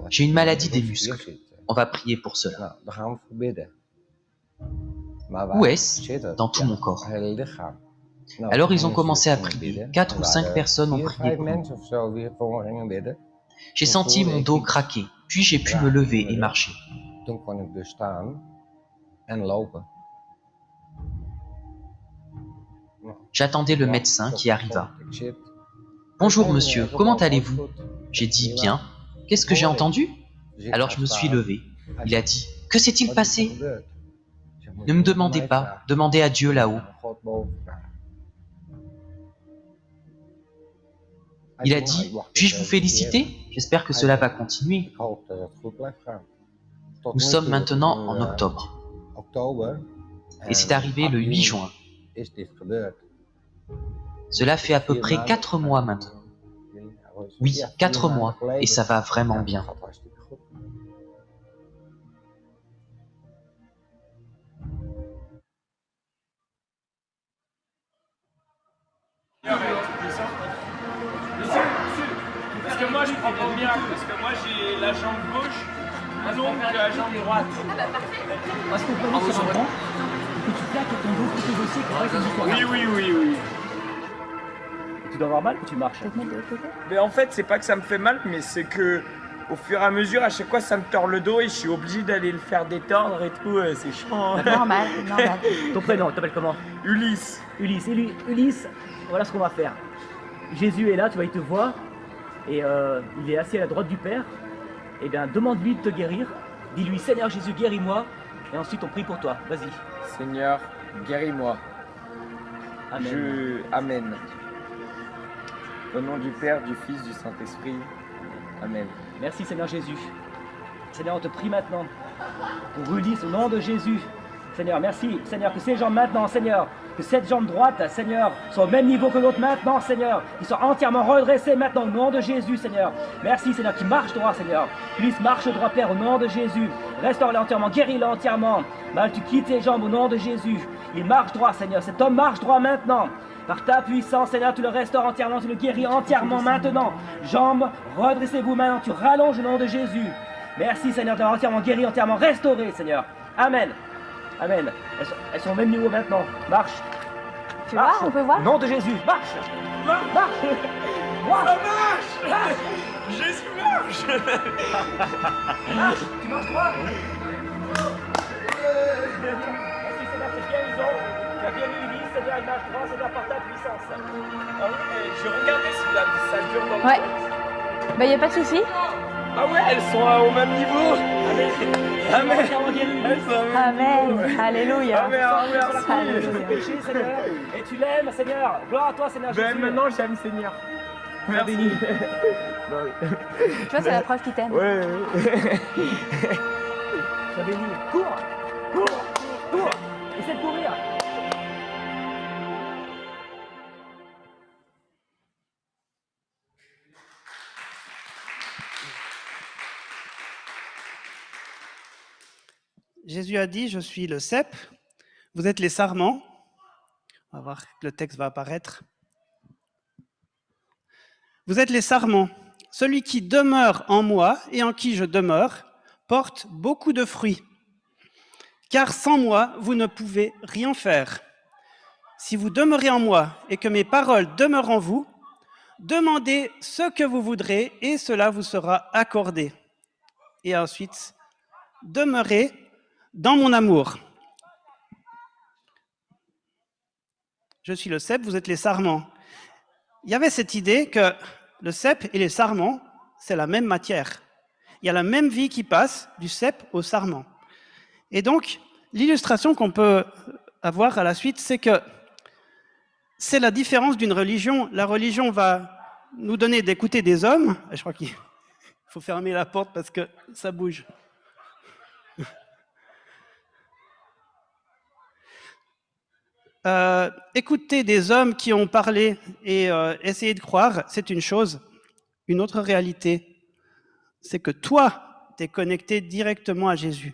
J'ai une maladie des muscles. On va prier pour cela. Où est-ce? Dans tout mon corps. Alors ils ont commencé à prier. 4 ou 5 personnes ont prié pour moi. J'ai senti mon dos craquer, puis j'ai pu me lever et marcher. J'attendais le médecin qui arriva. Bonjour monsieur, comment allez-vous? J'ai dit bien. Qu'est-ce que j'ai entendu? Alors je me suis levé. Il a dit, que s'est-il passé? Ne me demandez pas, demandez à Dieu là-haut. Il a dit, puis-je vous féliciter? J'espère que cela va continuer. Nous sommes maintenant en octobre. Et c'est arrivé le 8 juin. Cela fait à peu près 4 mois maintenant. Oui, 4 mois, et ça va vraiment bien. Parce que moi je prends grand miracle parce que moi j'ai la jambe gauche plus longue que la jambe droite. Est-ce qu'on peut aller sur un banc et que tu plaques ton dos plutôt aussi que ça Oui, oui, oui, oui. Tu dois avoir mal quand tu marches. Mais en fait, c'est pas que ça me fait mal, mais c'est que au fur et à mesure, à chaque fois, ça me tord le dos et je suis obligé d'aller le faire détordre et tout. C'est chiant. Normal, normal. Ton prénom, tu t'appelles comment? Ulysse. Ulysse. Ulysse, voilà ce qu'on va faire. Jésus est là, tu vois, il te voit. Et il est assis à la droite du Père. Eh bien, demande-lui de te guérir. Dis-lui, Seigneur Jésus, guéris-moi. Et ensuite, on prie pour toi. Vas-y. Seigneur, guéris-moi. Amen. Amen. Au nom du Père, du Fils, du Saint-Esprit. Amen. Merci Seigneur Jésus. Seigneur, on te prie maintenant pour Ulysse au nom de Jésus. Seigneur, merci. Seigneur, que ces jambes maintenant, Seigneur, que cette jambe droite, Seigneur, soit au même niveau que l'autre maintenant, Seigneur, qu'ils soient entièrement redressés maintenant au nom de Jésus, Seigneur. Merci Seigneur, qui marche droit, Seigneur. Ulysse marche droit, Père, au nom de Jésus. Restaure-le entièrement, guéris-le entièrement. Mal, tu quittes ses jambes au nom de Jésus. Il marche droit, Seigneur. Cet homme marche droit maintenant. Par ta puissance, Seigneur, tu le restaures entièrement, tu le guéris entièrement maintenant. Jambes, redressez-vous maintenant, tu rallonges au nom de Jésus. Merci, Seigneur, de l'avoir entièrement guéri, entièrement restauré, Seigneur. Amen. Amen. Elles sont au même niveau maintenant. Marche. Tu vois, on peut voir? Nom de Jésus, marche. Marche. Marche. Marche. Jésus marche. Marche. Tu marches droit. Merci, Seigneur, c'est guérison. Tu as guéri Ulysse, Seigneur, il marche droit, Seigneur, par ta puissance. Ah oui, je regardais si ça dure dans le Ouais. temps. Bah, y a pas de souci. Ah ouais, elles sont au même niveau. Amen. Amen. Entièrement guéri. Elles sont au même Amen. niveau. Alléluia. Amen. Alléluia. Péché, Seigneur. Et tu l'aimes, Seigneur. Gloire à toi, Seigneur Ben Jésus. maintenant j'aime Seigneur. Merci. béni. Tu vois, c'est la preuve qu'il t'aime. Ouais. Sois béni. Cours. Essaie de courir. Jésus a dit, je suis le cep, vous êtes les sarments. On va voir que le texte va apparaître. Vous êtes les sarments. Celui qui demeure en moi et en qui je demeure porte beaucoup de fruits. Car sans moi, vous ne pouvez rien faire. Si vous demeurez en moi et que mes paroles demeurent en vous, demandez ce que vous voudrez et cela vous sera accordé. Et ensuite, demeurez dans mon amour. Je suis le cep, vous êtes les sarments. Il y avait cette idée que le cep et les sarments, c'est la même matière. Il y a la même vie qui passe du cep au sarment. Et donc, l'illustration qu'on peut avoir à la suite, c'est que c'est la différence d'une religion. La religion va nous donner d'écouter des hommes. Je crois qu'il faut fermer la porte parce que ça bouge. Écouter des hommes qui ont parlé et essayer de croire, c'est une chose. Une autre réalité, c'est que toi, tu es connecté directement à Jésus.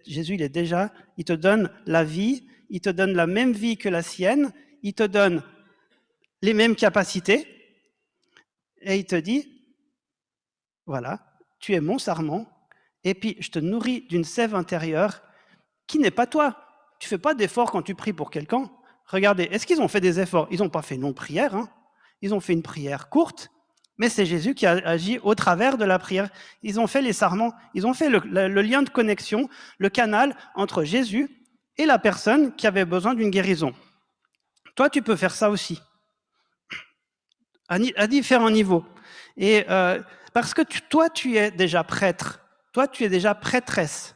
Jésus, il te donne la vie, il te donne la même vie que la sienne, il te donne les mêmes capacités, et il te dit, voilà, tu es mon sarment, et puis je te nourris d'une sève intérieure qui n'est pas toi. Tu ne fais pas d'efforts quand tu pries pour quelqu'un. Regardez, est-ce qu'ils ont fait des efforts? Ils n'ont pas fait une longue prière, hein. Ils ont fait une prière courte, mais c'est Jésus qui a agi au travers de la prière. Ils ont fait les sarments, ils ont fait le lien de connexion, le canal entre Jésus et la personne qui avait besoin d'une guérison. Toi, tu peux faire ça aussi, à différents niveaux. Et parce que toi, tu es déjà prêtre, toi, tu es déjà prêtresse.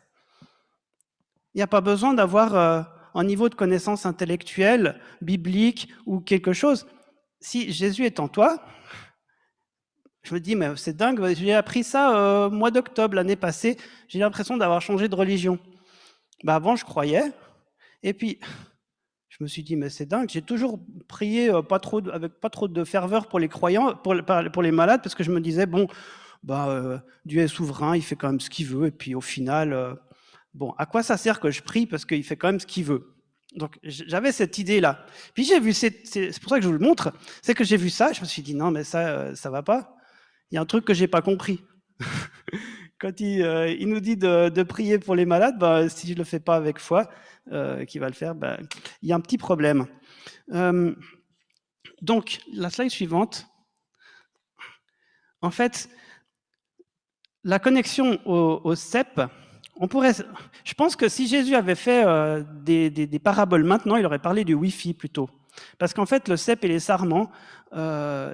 Il n'y a pas besoin d'avoir un niveau de connaissance intellectuelle, biblique ou quelque chose. Si Jésus est en toi, je me dis, mais c'est dingue, j'ai appris ça au mois d'octobre l'année passée, j'ai l'impression d'avoir changé de religion. Avant, je croyais, et puis je me suis dit, mais c'est dingue, j'ai toujours prié avec pas trop de ferveur pour les croyants, pour les malades, parce que je me disais, bon, Dieu est souverain, il fait quand même ce qu'il veut, et puis au final... Bon, à quoi ça sert que je prie parce qu'il fait quand même ce qu'il veut? Donc, j'avais cette idée-là. Puis j'ai vu, c'est pour ça que je vous le montre, c'est que j'ai vu ça, je me suis dit, non, mais ça va pas. Il y a un truc que j'ai pas compris. Quand il nous dit de prier pour les malades, bah, si je le fais pas avec foi, qui va le faire, bah, il y a un petit problème. Donc, la slide suivante. En fait, la connexion au CEP, je pense que si Jésus avait fait des paraboles maintenant, il aurait parlé du Wi-Fi plutôt. Parce qu'en fait, le CEP et les sarments,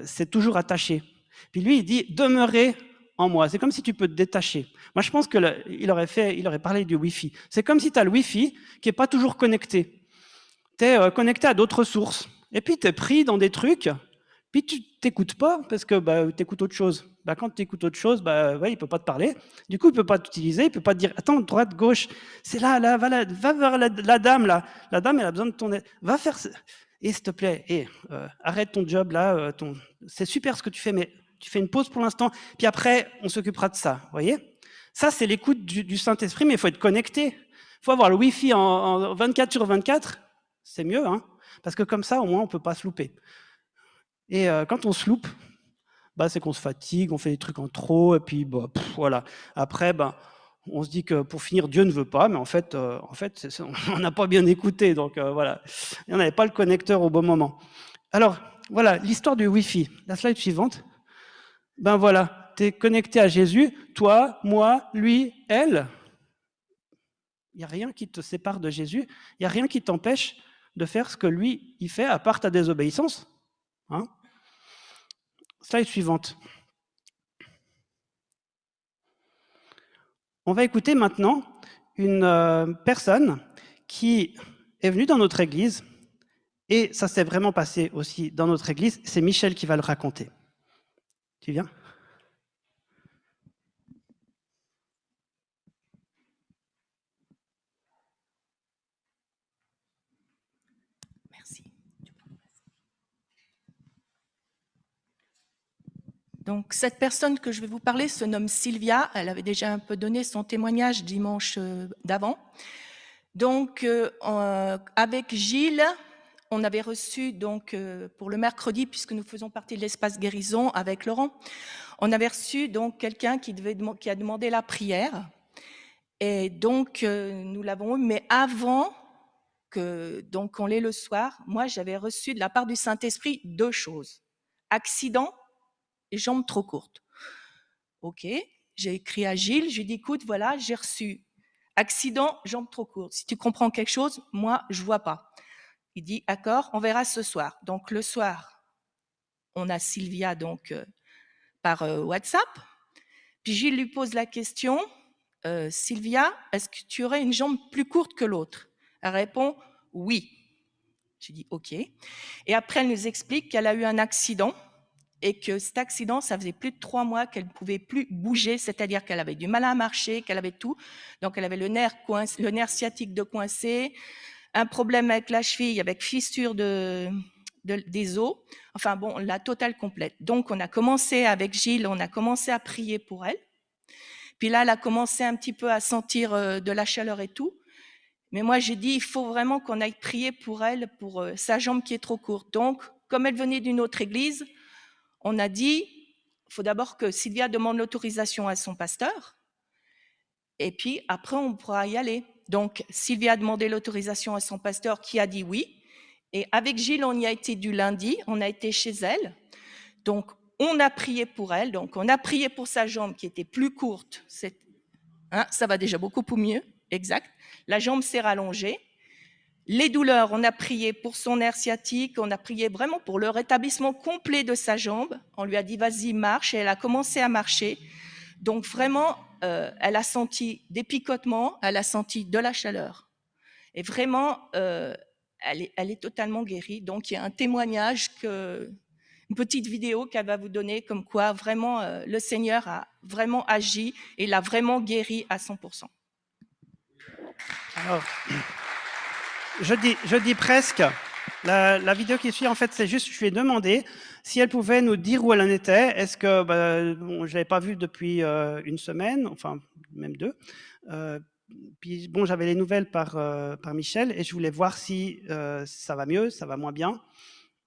c'est toujours attaché. Puis lui, il dit « demeurez en moi ». C'est comme si tu peux te détacher. Moi, je pense qu'il aurait parlé du Wi-Fi. C'est comme si tu as le Wi-Fi qui n'est pas toujours connecté. Tu es connecté à d'autres sources. Et puis, tu es pris dans des trucs, puis tu t'écoutes pas parce que bah, tu écoutes autre chose. Bah, quand tu écoutes autre chose, bah, ouais, il ne peut pas te parler. Du coup, il ne peut pas t'utiliser, il ne peut pas te dire « attends, droite, gauche, c'est là, va vers la dame, là. La dame, elle a besoin de ton aide. Va faire ça. Et s'il te plaît, arrête ton job, là. C'est super ce que tu fais, mais tu fais une pause pour l'instant, puis après, on s'occupera de ça. » Vous voyez? Ça, c'est l'écoute du Saint-Esprit, mais il faut être connecté. Il faut avoir le Wi-Fi en 24 sur 24. C'est mieux, hein, parce que comme ça, au moins, on ne peut pas se louper. Et quand on se loupe, bah, c'est qu'on se fatigue, on fait des trucs en trop, et puis bah, voilà. Après, bah, on se dit que pour finir, Dieu ne veut pas, mais en fait on n'a pas bien écouté, donc voilà. Et on n'avait pas le connecteur au bon moment. Alors, voilà, l'histoire du Wi-Fi. La slide suivante. Ben voilà, tu es connecté à Jésus, toi, moi, lui, elle. Il n'y a rien qui te sépare de Jésus, il n'y a rien qui t'empêche de faire ce que lui, il fait, à part ta désobéissance. Hein? Slide suivante. On va écouter maintenant une personne qui est venue dans notre église, et ça s'est vraiment passé aussi dans notre église, c'est Michel qui va le raconter. Tu viens ? Merci. Donc, cette personne que je vais vous parler se nomme Sylvia. Elle avait déjà un peu donné son témoignage dimanche d'avant. Donc, avec Gilles, on avait reçu, donc, pour le mercredi, puisque nous faisons partie de l'espace guérison avec Laurent, on avait reçu donc quelqu'un qui a demandé la prière. Et donc, nous l'avons eu, mais avant donc on l'ait le soir, moi j'avais reçu de la part du Saint-Esprit 2 choses. Accident et jambes trop courtes. Ok, j'ai écrit à Gilles, je lui ai dit écoute, voilà, j'ai reçu accident, jambes trop courtes. Si tu comprends quelque chose, moi je vois pas. Il dit d'accord, on verra ce soir. Donc le soir, on a Sylvia donc par WhatsApp. Puis Gilles lui pose la question, Sylvia, est-ce que tu aurais une jambe plus courte que l'autre? Elle répond oui. J'ai dit ok. Et après, elle nous explique qu'elle a eu un accident et que cet accident, ça faisait plus de 3 mois qu'elle ne pouvait plus bouger, c'est-à-dire qu'elle avait du mal à marcher, qu'elle avait tout. Donc, elle avait le nerf sciatique de coincé, un problème avec la cheville, avec fissure des os. Enfin bon, la totale complète. Donc, on a commencé avec Gilles, on a commencé à prier pour elle. Puis là, elle a commencé un petit peu à sentir de la chaleur et tout. Mais moi, j'ai dit, il faut vraiment qu'on aille prier pour elle, pour sa jambe qui est trop courte. Donc, comme elle venait d'une autre église, on a dit, il faut d'abord que Sylvia demande l'autorisation à son pasteur. Et puis, après, on pourra y aller. Donc, Sylvia a demandé l'autorisation à son pasteur qui a dit oui. Et avec Gilles, on y a été du lundi, on a été chez elle. Donc, on a prié pour elle. Donc, on a prié pour sa jambe qui était plus courte. Ça va déjà beaucoup mieux, exact. La jambe s'est rallongée. Les douleurs, on a prié pour son nerf sciatique, on a prié vraiment pour le rétablissement complet de sa jambe. On lui a dit, vas-y, marche, et elle a commencé à marcher. Donc vraiment, elle a senti des picotements, elle a senti de la chaleur. Et vraiment, elle est totalement guérie. Donc il y a un témoignage, une petite vidéo qu'elle va vous donner, comme quoi vraiment le Seigneur a vraiment agi et l'a vraiment guéri à 100%. Alors, je dis presque. La vidéo qui suit, en fait, c'est juste, je lui ai demandé si elle pouvait nous dire où elle en était. Est-ce que, bon, je l'avais pas vue depuis une semaine, enfin même 2. Puis bon, j'avais les nouvelles par Michel et je voulais voir si ça va mieux, ça va moins bien,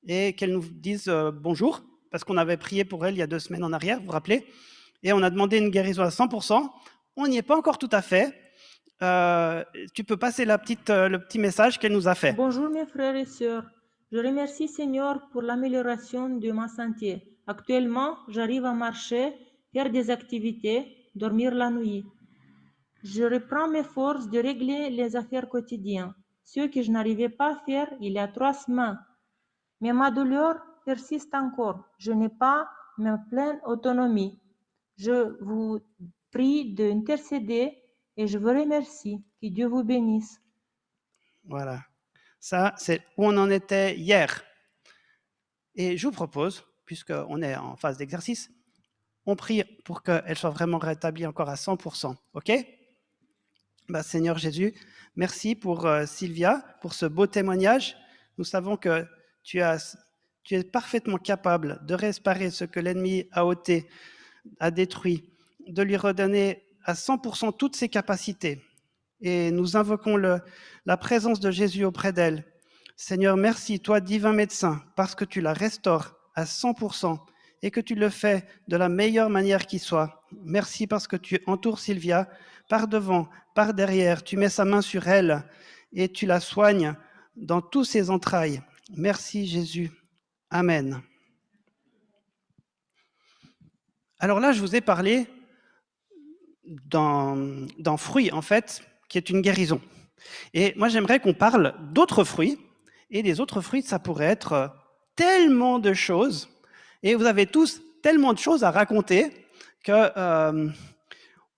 et qu'elle nous dise bonjour. parce qu'on avait prié pour elle il y a 2 semaines en arrière, vous vous rappelez? Et on a demandé une guérison à 100%. On n'y est pas encore tout à fait. Tu peux passer le petit message qu'elle nous a fait. Bonjour mes frères et sœurs. Je remercie Seigneur pour l'amélioration de ma santé. Actuellement, j'arrive à marcher, faire des activités, dormir la nuit. Je reprends mes forces de régler les affaires quotidiennes, ce que je n'arrivais pas à faire il y a 3 semaines. Mais ma douleur persiste encore. Je n'ai pas ma pleine autonomie. Je vous prie d'intercéder et je vous remercie. Que Dieu vous bénisse. Voilà. Ça, c'est où on en était hier. Et je vous propose, puisqu'on est en phase d'exercice, on prie pour qu'elle soit vraiment rétablie encore à 100%. OK? Seigneur Jésus, merci pour Sylvia, pour ce beau témoignage. Nous savons que tu es parfaitement capable de réparer ce que l'ennemi a ôté, a détruit, de lui redonner à 100% toutes ses capacités. Et nous invoquons la présence de Jésus auprès d'elle. Seigneur, merci, toi, divin médecin, parce que tu la restaures à 100% et que tu le fais de la meilleure manière qui soit. Merci parce que tu entoures Sylvia par devant, par derrière. Tu mets sa main sur elle et tu la soignes dans tous ses entrailles. Merci Jésus. Amen. Alors là, je vous ai parlé d'un fruit, en fait, qui est une guérison. Et moi, j'aimerais qu'on parle d'autres fruits. Et les autres fruits, ça pourrait être tellement de choses. Et vous avez tous tellement de choses à raconter que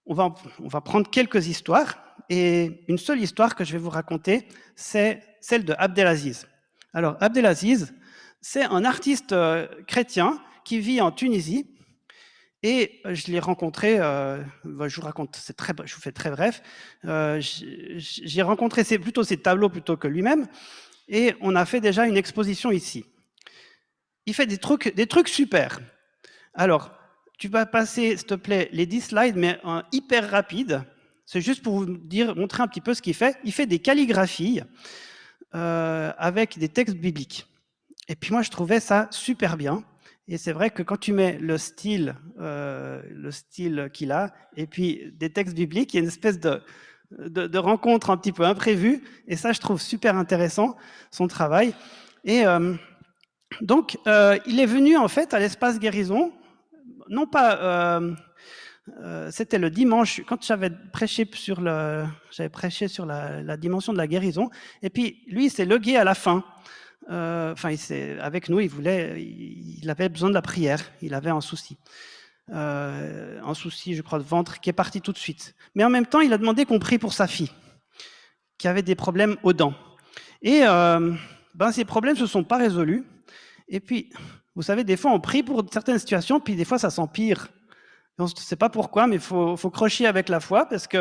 on va prendre quelques histoires. Et une seule histoire que je vais vous raconter, c'est celle de Abdelaziz. Alors, Abdelaziz, c'est un artiste chrétien qui vit en Tunisie. Et je l'ai rencontré, je vous raconte, je vous fais très bref. J'ai rencontré plutôt ses tableaux plutôt que lui-même. Et on a fait déjà une exposition ici. Il fait des trucs super. Alors, tu vas passer, s'il te plaît, les 10 slides, mais hyper rapide. C'est juste pour vous montrer un petit peu ce qu'il fait. Il fait des calligraphies avec des textes bibliques. Et puis moi, je trouvais ça super bien. Et c'est vrai que quand tu mets le style qu'il a, et puis des textes bibliques, il y a une espèce de rencontre un petit peu imprévue. Et ça, je trouve super intéressant, son travail. Et donc, il est venu en fait à l'espace guérison, non pas, c'était le dimanche, quand j'avais prêché sur la dimension de la guérison, et puis lui, il s'est logué à la fin. Avec nous, il avait besoin de la prière, il avait un souci, je crois, de ventre, qui est parti tout de suite. Mais en même temps, il a demandé qu'on prie pour sa fille, qui avait des problèmes aux dents. Et ces problèmes ne se sont pas résolus. Et puis, vous savez, des fois, on prie pour certaines situations, puis des fois, ça s'empire. On ne sait pas pourquoi, mais il faut crocher avec la foi, parce qu'on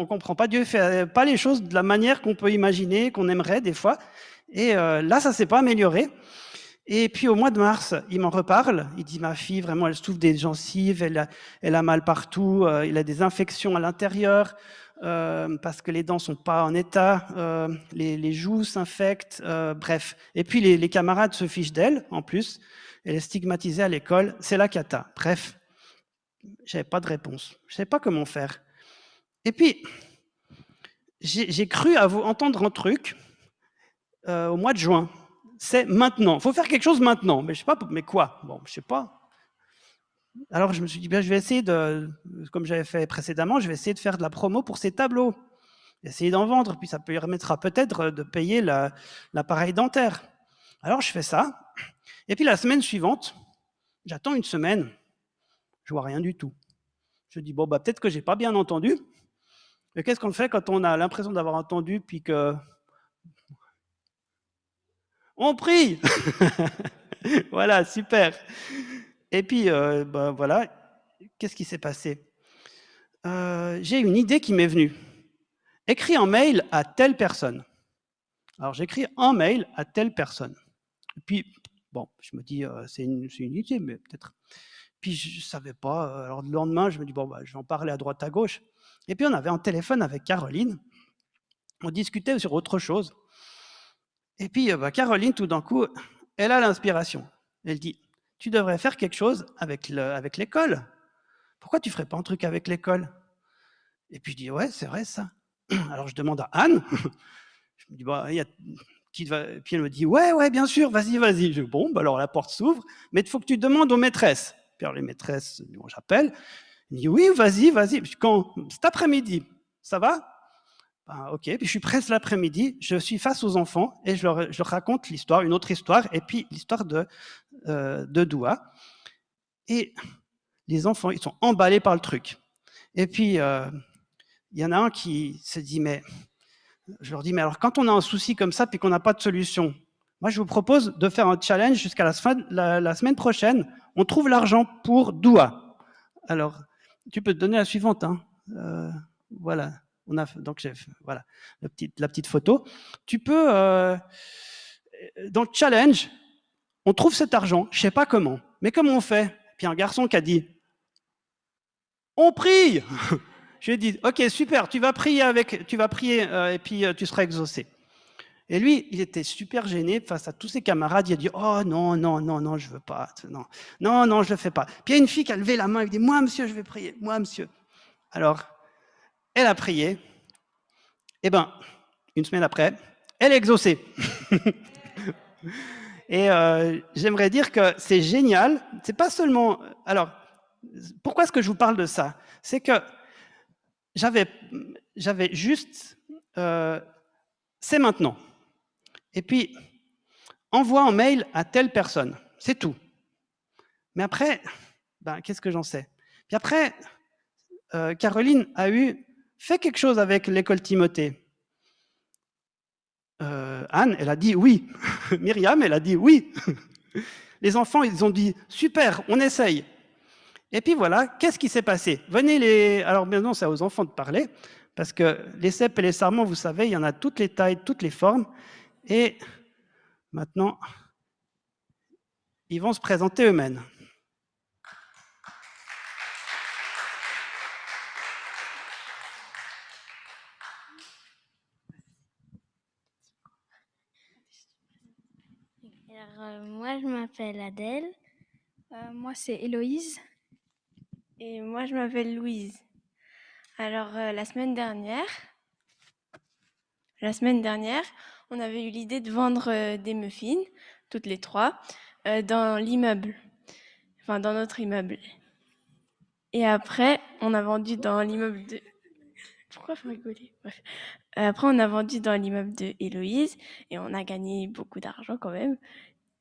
ne comprend pas. Dieu ne fait pas les choses de la manière qu'on peut imaginer, qu'on aimerait des fois. Et là, ça ne s'est pas amélioré. Et puis, au mois de mars, il m'en reparle. Il dit, ma fille, vraiment, elle souffre des gencives, elle a mal partout, elle a des infections à l'intérieur, parce que les dents ne sont pas en état, les joues s'infectent, bref. Et puis, les camarades se fichent d'elle, en plus. Elle est stigmatisée à l'école, c'est la cata. Bref, je n'avais pas de réponse. Je ne savais pas comment faire. Et puis, j'ai cru à vous entendre un truc au mois de juin. C'est maintenant. Il faut faire quelque chose maintenant. Mais je ne sais pas, mais quoi? Bon, je ne sais pas. Alors, je me suis dit, je vais essayer comme j'avais fait précédemment, je vais essayer de faire de la promo pour ces tableaux. Essayer d'en vendre, puis ça permettra peut-être de payer l'appareil dentaire. Alors, je fais ça. Et puis, la semaine suivante, j'attends une semaine. Je vois rien du tout. Je dis, peut-être que je n'ai pas bien entendu. Mais qu'est-ce qu'on fait quand on a l'impression d'avoir entendu, puis que... On prie. Voilà, super. Et puis, voilà, qu'est-ce qui s'est passé? J'ai une idée qui m'est venue. Écris un mail à telle personne. Alors, j'écris un mail à telle personne. Et puis, je me dis, c'est une idée, mais peut-être... Puis, je ne savais pas. Alors, le lendemain, je me dis, je vais en parler à droite, à gauche. Et puis, on avait un téléphone avec Caroline. On discutait sur autre chose. Et puis, Caroline, tout d'un coup, elle a l'inspiration. Elle dit, tu devrais faire quelque chose avec l'école. Pourquoi tu ne ferais pas un truc avec l'école? Et puis je dis, ouais, c'est vrai ça. Alors je demande à Anne, je me dis, bah, puis elle me dit, ouais, bien sûr, vas-y. Je dis, bon, bah alors la porte s'ouvre, mais il faut que tu demandes aux maîtresses. Puis alors les maîtresses, bon, j'appelle, elle me dit, oui, vas-y. Quand? Cet après-midi, ça va? Ben, ok, puis je suis prêt l'après-midi, je suis face aux enfants et je leur raconte l'histoire, une autre histoire, et puis l'histoire de Doua. Et les enfants, ils sont emballés par le truc. Et puis, il y en a un qui se dit, mais je leur dis, mais alors quand on a un souci comme ça puis qu'on n'a pas de solution, moi je vous propose de faire un challenge jusqu'à la semaine prochaine, on trouve l'argent pour Doua. Alors, tu peux te donner la suivante, hein. Voilà. Donc, voilà, la petite photo. Tu peux, dans le challenge, on trouve cet argent, je ne sais pas comment, mais comment on fait? Puis un garçon qui a dit, on prie. Je lui ai dit, ok, super, tu vas prier et puis tu seras exaucé. Et lui, il était super gêné face à tous ses camarades. Il a dit, oh non, je ne veux pas. Non, je ne le fais pas. Puis il y a une fille qui a levé la main et dit, moi, monsieur, je vais prier. Moi, monsieur. Alors, elle a prié. Eh bien, une semaine après, elle est exaucée. Et j'aimerais dire que c'est génial. C'est pas seulement... Alors, pourquoi est-ce que je vous parle de ça? C'est que j'avais juste... c'est maintenant. Et puis, envoie un mail à telle personne. C'est tout. Mais après, ben, qu'est-ce que j'en sais? Puis après, Caroline a fait quelque chose avec l'école Timothée. Anne, elle a dit oui. Myriam, elle a dit oui. Les enfants, ils ont dit super, on essaye. Et puis voilà, qu'est-ce qui s'est passé? Alors maintenant, c'est aux enfants de parler, parce que les cèpes et les sarments, vous savez, il y en a toutes les tailles, toutes les formes. Et maintenant, ils vont se présenter eux-mêmes. Alors, moi, je m'appelle Adèle. Moi, c'est Héloïse. Et moi, je m'appelle Louise. Alors, la semaine dernière, on avait eu l'idée de vendre des muffins, toutes les trois, dans l'immeuble, enfin dans notre immeuble. Et après, on a vendu dans l'immeuble de... Pourquoi faut rigoler? Bref. Après, on a vendu dans l'immeuble de Héloïse et on a gagné beaucoup d'argent quand même.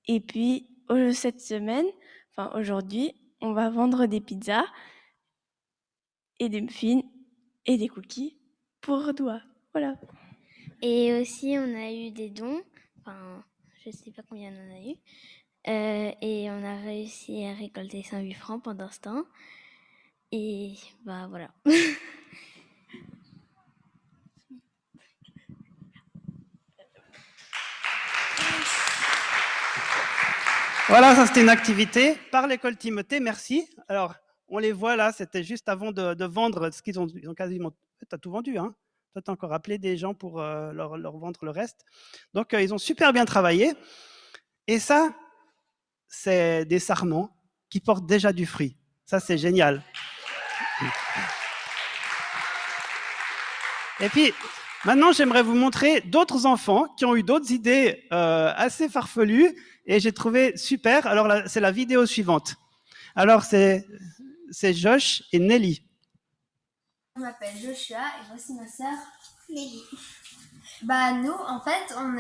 Et puis, cette semaine, enfin aujourd'hui, on va vendre des pizzas et des muffins et des cookies pour Doua. Voilà. Et aussi, on a eu des dons. Enfin, je ne sais pas combien on en a eu. Et on a réussi à récolter 108 francs pendant ce temps. Et bah voilà. Voilà, ça c'était une activité par l'école Timothée, merci. Alors, on les voit là, c'était juste avant de vendre ce qu'ils ont quasiment... Tu as tout vendu, hein? Toi, tu as encore appelé des gens pour leur vendre le reste. Donc, ils ont super bien travaillé. Et ça, c'est des sarments qui portent déjà du fruit. Ça, c'est génial. Et puis, maintenant, j'aimerais vous montrer d'autres enfants qui ont eu d'autres idées assez farfelues et j'ai trouvé super. Alors, c'est la vidéo suivante. Alors, c'est Josh et Nelly. Je m'appelle Joshua et voici ma sœur Nelly. Bah, nous, en fait, on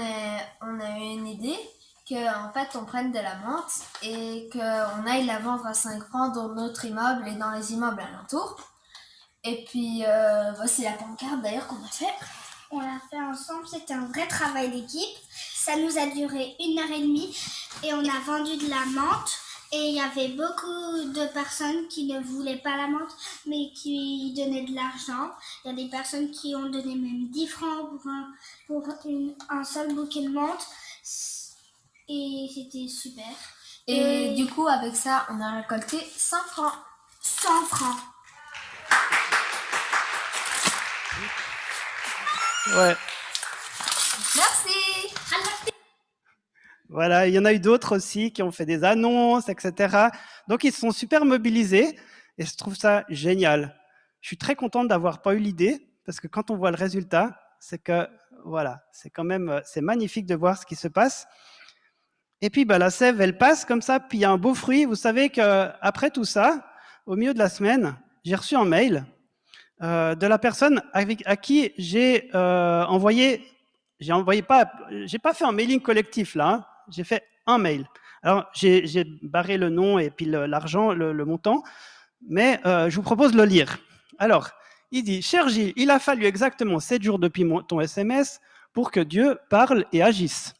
a eu une idée qu'en fait, on prenne de la menthe et qu'on aille la vendre à 5 francs dans notre immeuble et dans les immeubles alentours. Et puis, voici la pancarte d'ailleurs qu'on a fait. On l'a fait ensemble, c'était un vrai travail d'équipe. Ça nous a duré 1h30 et on a vendu de la menthe. Et il y avait beaucoup de personnes qui ne voulaient pas la menthe, mais qui donnaient de l'argent. Il y a des personnes qui ont donné même 10 francs pour un seul bouquet de menthe. Et c'était super. Et du coup, avec ça, on a récolté 100 francs. 100 francs. Ouais. Merci. Voilà, il y en a eu d'autres aussi qui ont fait des annonces, etc. Donc, ils se sont super mobilisés et je trouve ça génial. Je suis très contente d'avoir pas eu l'idée parce que quand on voit le résultat, c'est que, voilà, c'est quand même, c'est magnifique de voir ce qui se passe. Et puis, la sève, elle passe comme ça, puis il y a un beau fruit. Vous savez qu'après tout ça, au milieu de la semaine, j'ai reçu un mail de la personne à qui j'ai envoyé, j'ai pas fait un mailing collectif là, hein, j'ai fait un mail. Alors, j'ai barré le nom et puis l'argent, le montant, mais je vous propose de le lire. Alors, il dit « Cher Gilles, il a fallu exactement 7 jours depuis ton SMS pour que Dieu parle et agisse.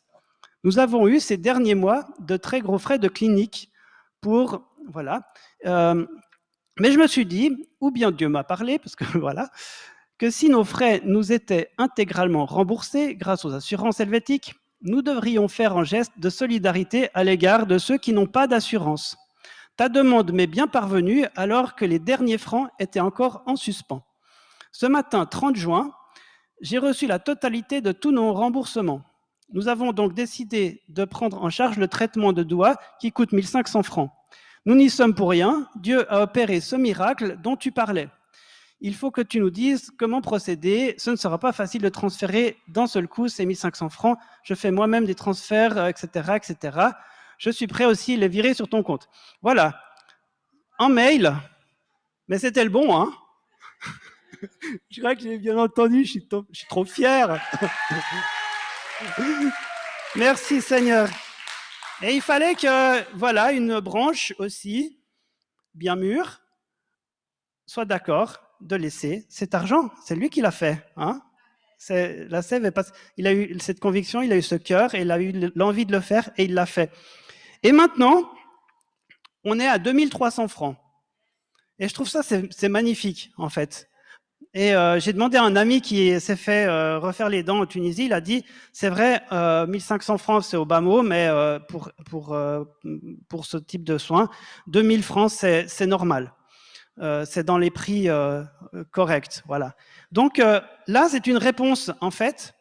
Nous avons eu ces derniers mois de très gros frais de clinique pour… Voilà. Mais je me suis dit, ou bien Dieu m'a parlé, parce que voilà, que si nos frais nous étaient intégralement remboursés grâce aux assurances helvétiques, nous devrions faire un geste de solidarité à l'égard de ceux qui n'ont pas d'assurance. Ta demande m'est bien parvenue alors que les derniers francs étaient encore en suspens. Ce matin, 30 juin, j'ai reçu la totalité de tous nos remboursements. Nous avons donc décidé de prendre en charge le traitement de doigts qui coûte 1 500 francs. Nous n'y sommes pour rien. Dieu a opéré ce miracle dont tu parlais. Il faut que tu nous dises comment procéder. Ce ne sera pas facile de transférer d'un seul coup ces 1 500 francs. Je fais moi-même des transferts, etc., etc. Je suis prêt aussi à les virer sur ton compte. Voilà. Un mail. Mais c'était le bon, hein. Je crois que j'ai bien entendu. Je suis trop fier. Merci Seigneur. Et il fallait que, voilà, une branche aussi, bien mûre, soit d'accord de laisser cet argent. C'est lui qui l'a fait. Hein, la sève est pas… Il a eu cette conviction, il a eu ce cœur, et il a eu l'envie de le faire, et il l'a fait. Et maintenant, on est à 2300 francs. Et je trouve ça, c'est magnifique, en fait. Et j'ai demandé à un ami qui s'est fait refaire les dents en Tunisie, il a dit, c'est vrai, 1 500 francs, c'est au bas mot, mais pour ce type de soins, 2 000 francs, c'est normal. C'est dans les prix corrects. Voilà. Donc là, c'est une réponse, en fait,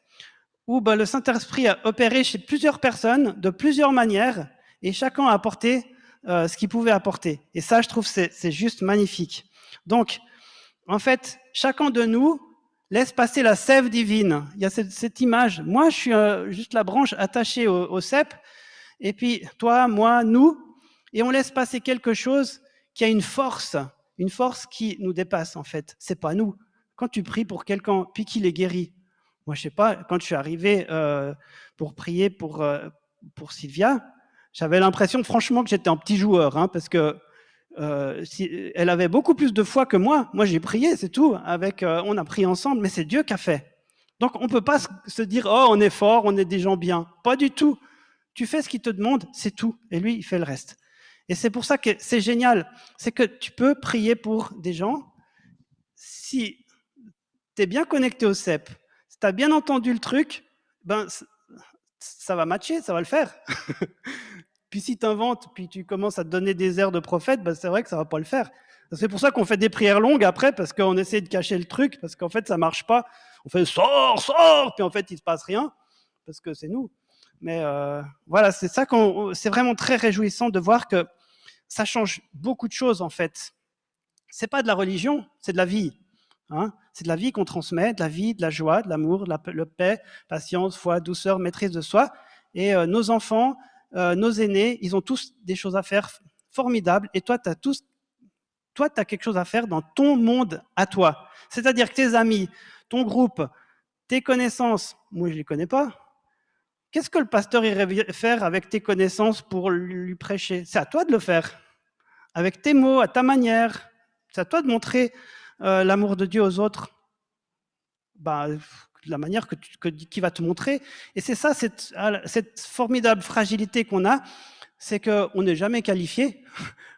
où le Saint-Esprit a opéré chez plusieurs personnes, de plusieurs manières, et chacun a apporté ce qu'il pouvait apporter. Et ça, je trouve, c'est juste magnifique. Donc, en fait, chacun de nous laisse passer la sève divine. Il y a cette image. Moi, je suis juste la branche attachée au cep, et puis toi, moi, nous, et on laisse passer quelque chose qui a une force qui nous dépasse, en fait. C'est pas nous. Quand tu pries pour quelqu'un, puis qu'il est guéri, moi, je sais pas, quand je suis arrivé pour prier pour Sylvia, j'avais l'impression, franchement, que j'étais un petit joueur, hein, parce que elle avait beaucoup plus de foi que moi. Moi, j'ai prié, c'est tout. On a prié ensemble, mais c'est Dieu qui a fait. Donc, on ne peut pas se dire « Oh, on est fort, on est des gens bien ». Pas du tout. Tu fais ce qu'il te demande, c'est tout. Et lui, il fait le reste. Et c'est pour ça que c'est génial. C'est que tu peux prier pour des gens. Si tu es bien connecté au CEP, si tu as bien entendu le truc, ça va matcher, ça va le faire. Puis si tu inventes, puis tu commences à te donner des airs de prophète, c'est vrai que ça ne va pas le faire. C'est pour ça qu'on fait des prières longues après, parce qu'on essaie de cacher le truc, parce qu'en fait, ça ne marche pas. On fait « sors, sors !» puis en fait, il ne se passe rien, parce que c'est nous. Mais voilà, c'est vraiment très réjouissant de voir que ça change beaucoup de choses, en fait. Ce n'est pas de la religion, c'est de la vie. Hein, c'est de la vie qu'on transmet, de la vie, de la joie, de l'amour, de la paix, patience, foi, douceur, maîtrise de soi. Et nos enfants… nos aînés, ils ont tous des choses à faire formidables, et toi, tu as quelque chose à faire dans ton monde à toi. C'est-à-dire que tes amis, ton groupe, tes connaissances, moi je ne les connais pas. Qu'est-ce que le pasteur irait faire avec tes connaissances pour lui prêcher? C'est à toi de le faire, avec tes mots, à ta manière. C'est à toi de montrer l'amour de Dieu aux autres. La manière qui va te montrer. Et c'est ça, cette formidable fragilité qu'on a, c'est qu'on n'est jamais qualifié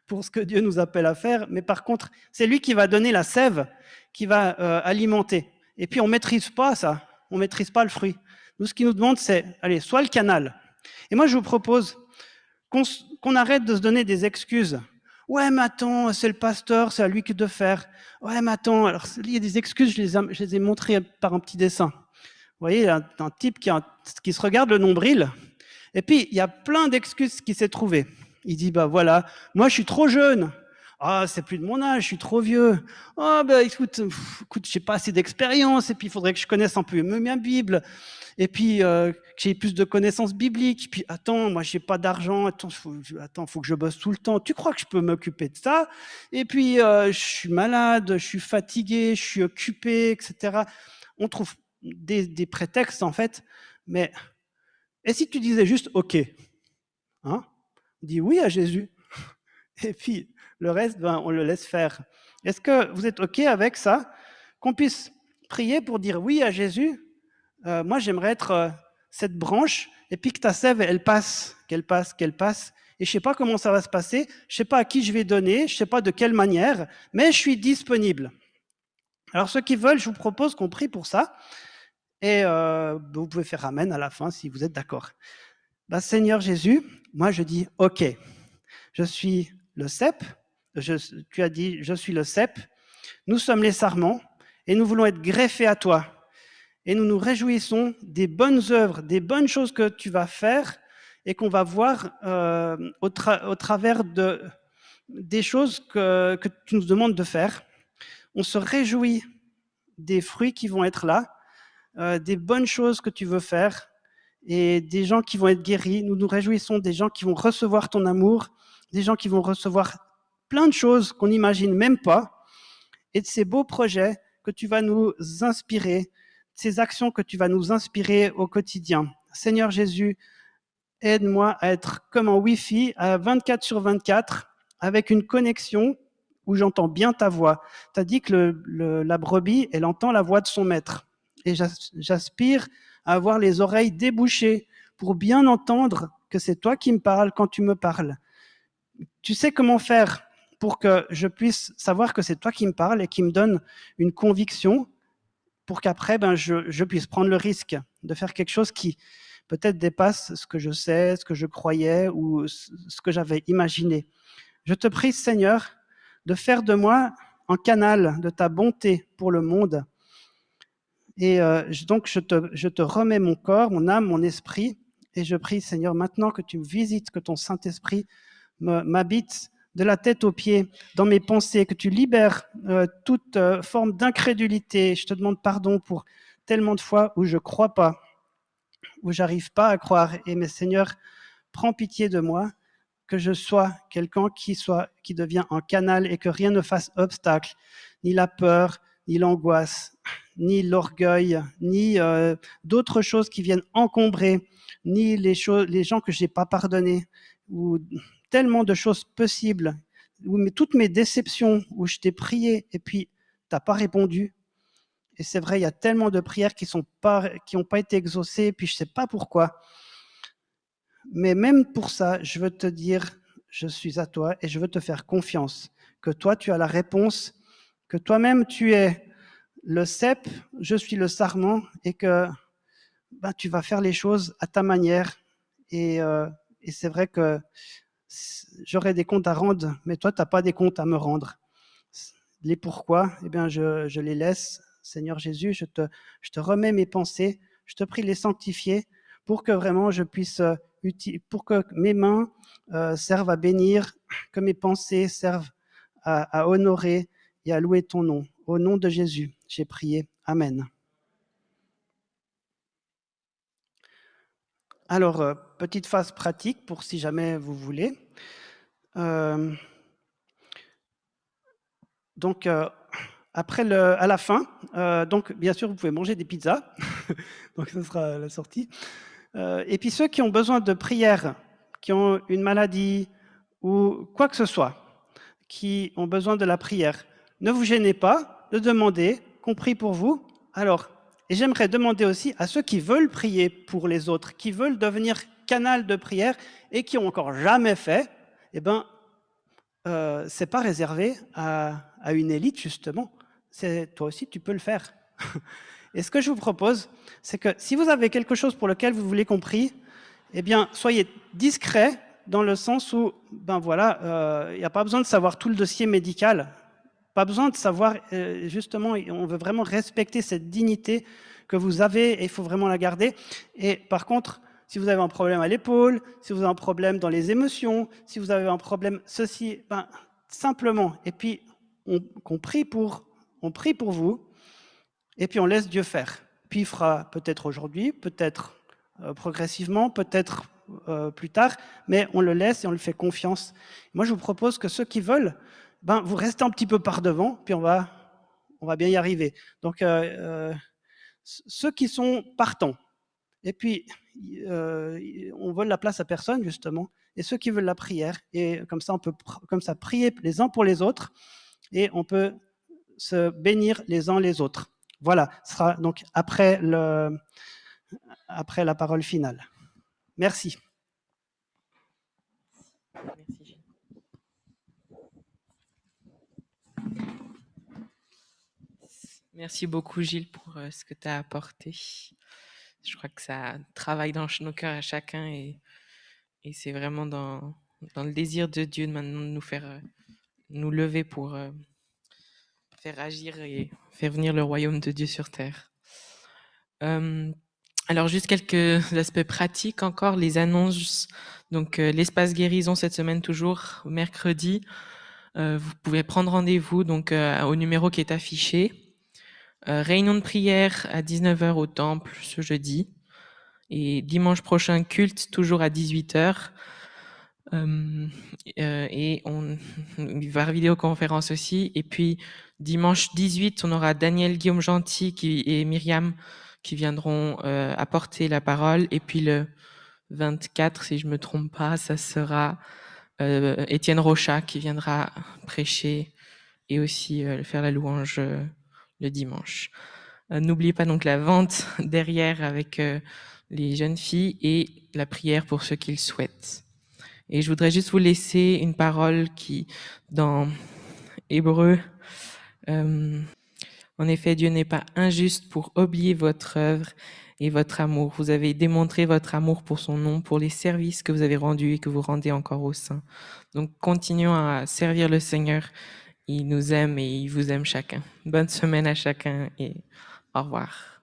pour ce que Dieu nous appelle à faire, mais par contre, c'est lui qui va donner la sève, qui va alimenter. Et puis, on ne maîtrise pas ça, on ne maîtrise pas le fruit. Nous, ce qu'il nous demande, c'est, allez, sois le canal. Et moi, je vous propose qu'on arrête de se donner des excuses. Ouais, mais attends, c'est le pasteur, c'est à lui que de faire. Ouais, mais attends, alors il y a des excuses, je les ai montrées par un petit dessin. Vous voyez, un type qui se regarde le nombril, Et puis, il y a plein d'excuses qui s'est trouvé. Il dit, bah voilà, moi je suis trop jeune. Ah, c'est plus de mon âge, je suis trop vieux. Ah, bah écoute, j'ai pas assez d'expérience, et puis il faudrait que je connaisse un peu mieux ma Bible, et puis que j'ai plus de connaissances bibliques. Puis attends, moi j'ai pas d'argent, attends, faut que je bosse tout le temps. Tu crois que je peux m'occuper de ça? Et puis je suis malade, je suis fatigué, je suis occupé, etc. On trouve des prétextes en fait, mais et si tu disais juste OK, hein, dis oui à Jésus, et puis le reste, ben, on le laisse faire. Est-ce que vous êtes OK avec ça? Qu'on puisse prier pour dire oui à Jésus? Moi, j'aimerais être cette branche, et puis que ta sève, elle passe, qu'elle passe, qu'elle passe. Et je ne sais pas comment ça va se passer, je ne sais pas à qui je vais donner, je ne sais pas de quelle manière, mais je suis disponible. Alors, ceux qui veulent, je vous propose qu'on prie pour ça. Et vous pouvez faire amen à la fin si vous êtes d'accord. Bah, Seigneur Jésus, moi je dis OK, je suis le cep, tu as dit je suis le cep, nous sommes les sarments et nous voulons être greffés à toi. Et nous nous réjouissons des bonnes œuvres, des bonnes choses que tu vas faire et qu'on va voir au travers des choses que tu nous demandes de faire. On se réjouit des fruits qui vont être là, des bonnes choses que tu veux faire et des gens qui vont être guéris. Nous nous réjouissons des gens qui vont recevoir ton amour, des gens qui vont recevoir plein de choses qu'on n'imagine même pas et de ces beaux projets que tu vas nous inspirer, ces actions que tu vas nous inspirer au quotidien. Seigneur Jésus, aide-moi à être comme en Wi-Fi, à 24/24, avec une connexion où j'entends bien ta voix. Tu as dit que la brebis, elle entend la voix de son maître. Et j'aspire à avoir les oreilles débouchées pour bien entendre que c'est toi qui me parles quand tu me parles. Tu sais comment faire pour que je puisse savoir que c'est toi qui me parles et qui me donne une conviction pour qu'après, je puisse prendre le risque de faire quelque chose qui peut-être dépasse ce que je sais, ce que je croyais ou ce que j'avais imaginé. Je te prie, Seigneur, de faire de moi un canal de ta bonté pour le monde. Et donc, je te remets mon corps, mon âme, mon esprit, et je prie, Seigneur, maintenant que tu me visites, que ton Saint-Esprit m'habite de la tête aux pieds, dans mes pensées, que tu libères toute forme d'incrédulité. Je te demande pardon pour tellement de fois où je ne crois pas, où j'arrive pas à croire. Et mais Seigneur, prends pitié de moi, que je sois quelqu'un qui devient un canal et que rien ne fasse obstacle, ni la peur, ni l'angoisse, ni l'orgueil, ni d'autres choses qui viennent encombrer, ni les gens que je n'ai pas pardonnés, ou tellement de choses possibles, toutes mes déceptions où je t'ai prié et puis tu n'as pas répondu. Et c'est vrai, il y a tellement de prières qui n'ont pas été exaucées, puis je ne sais pas pourquoi. Mais même pour ça, je veux te dire, je suis à toi et je veux te faire confiance, que toi, tu as la réponse, que toi-même, tu es le cep, je suis le sarment, et que tu vas faire les choses à ta manière. Et c'est vrai que j'aurais des comptes à rendre, mais toi, tu n'as pas des comptes à me rendre. Les pourquoi, eh bien, je les laisse. Seigneur Jésus, je te remets mes pensées, je te prie de les sanctifier pour que vraiment je puisse, pour que mes mains servent à bénir, que mes pensées servent à honorer et à louer ton nom. Au nom de Jésus, j'ai prié. Amen. Alors, petite phase pratique pour si jamais vous voulez. Donc, à la fin, donc bien sûr, vous pouvez manger des pizzas, donc ce sera la sortie. Et puis ceux qui ont besoin de prière, qui ont une maladie ou quoi que ce soit, qui ont besoin de la prière, ne vous gênez pas de demander qu'on prie pour vous. Alors, et j'aimerais demander aussi à ceux qui veulent prier pour les autres, qui veulent devenir canal de prière et qui n'ont encore jamais fait, eh ben, c'est pas réservé à une élite, justement. Toi aussi, tu peux le faire. Et ce que je vous propose, c'est que si vous avez quelque chose pour lequel vous voulez qu'on prie, eh bien, soyez discret dans le sens où, il n'y a pas besoin de savoir tout le dossier médical, pas besoin de savoir, justement, on veut vraiment respecter cette dignité que vous avez et il faut vraiment la garder. Et par contre, Si vous avez un problème à l'épaule, si vous avez un problème dans les émotions, si vous avez un problème ceci, simplement. Et puis, on prie pour vous, et puis on laisse Dieu faire. Puis il fera peut-être aujourd'hui, peut-être progressivement, peut-être plus tard, mais on le laisse et on lui fait confiance. Moi, je vous propose que ceux qui veulent, vous restez un petit peu par devant, puis on va bien y arriver. Donc, ceux qui sont partants, et puis on vole la place à personne, justement, et ceux qui veulent la prière, et comme ça, on peut prier les uns pour les autres, et on peut se bénir les uns les autres. Voilà, ce sera donc après la parole finale. Merci. Merci. Merci beaucoup, Gilles, pour ce que tu as apporté. Je crois que ça travaille dans nos cœurs à chacun et c'est vraiment dans le désir de Dieu maintenant de nous faire nous lever pour faire agir et faire venir le royaume de Dieu sur terre. Alors, juste quelques aspects pratiques encore, les annonces. Donc, l'espace guérison cette semaine toujours, mercredi. Vous pouvez prendre rendez-vous donc au numéro qui est affiché. Réunion de prière à 19h au temple ce jeudi. Et dimanche prochain, culte toujours à 18h. Et on va avoir vidéoconférence aussi. Et puis, dimanche 18, on aura Daniel Guillaume Gentil et Myriam qui viendront apporter la parole. Et puis le 24, si je me trompe pas, ça sera Étienne Rochat qui viendra prêcher et aussi faire la louange le dimanche. N'oubliez pas donc la vente derrière avec les jeunes filles et la prière pour ceux qui le souhaitent. Et je voudrais juste vous laisser une parole qui, dans Hébreu, en effet, Dieu n'est pas injuste pour oublier votre œuvre et votre amour. Vous avez démontré votre amour pour son nom, pour les services que vous avez rendus et que vous rendez encore aux saints. Donc, continuons à servir le Seigneur. Il nous aime et il vous aime chacun. Bonne semaine à chacun et au revoir.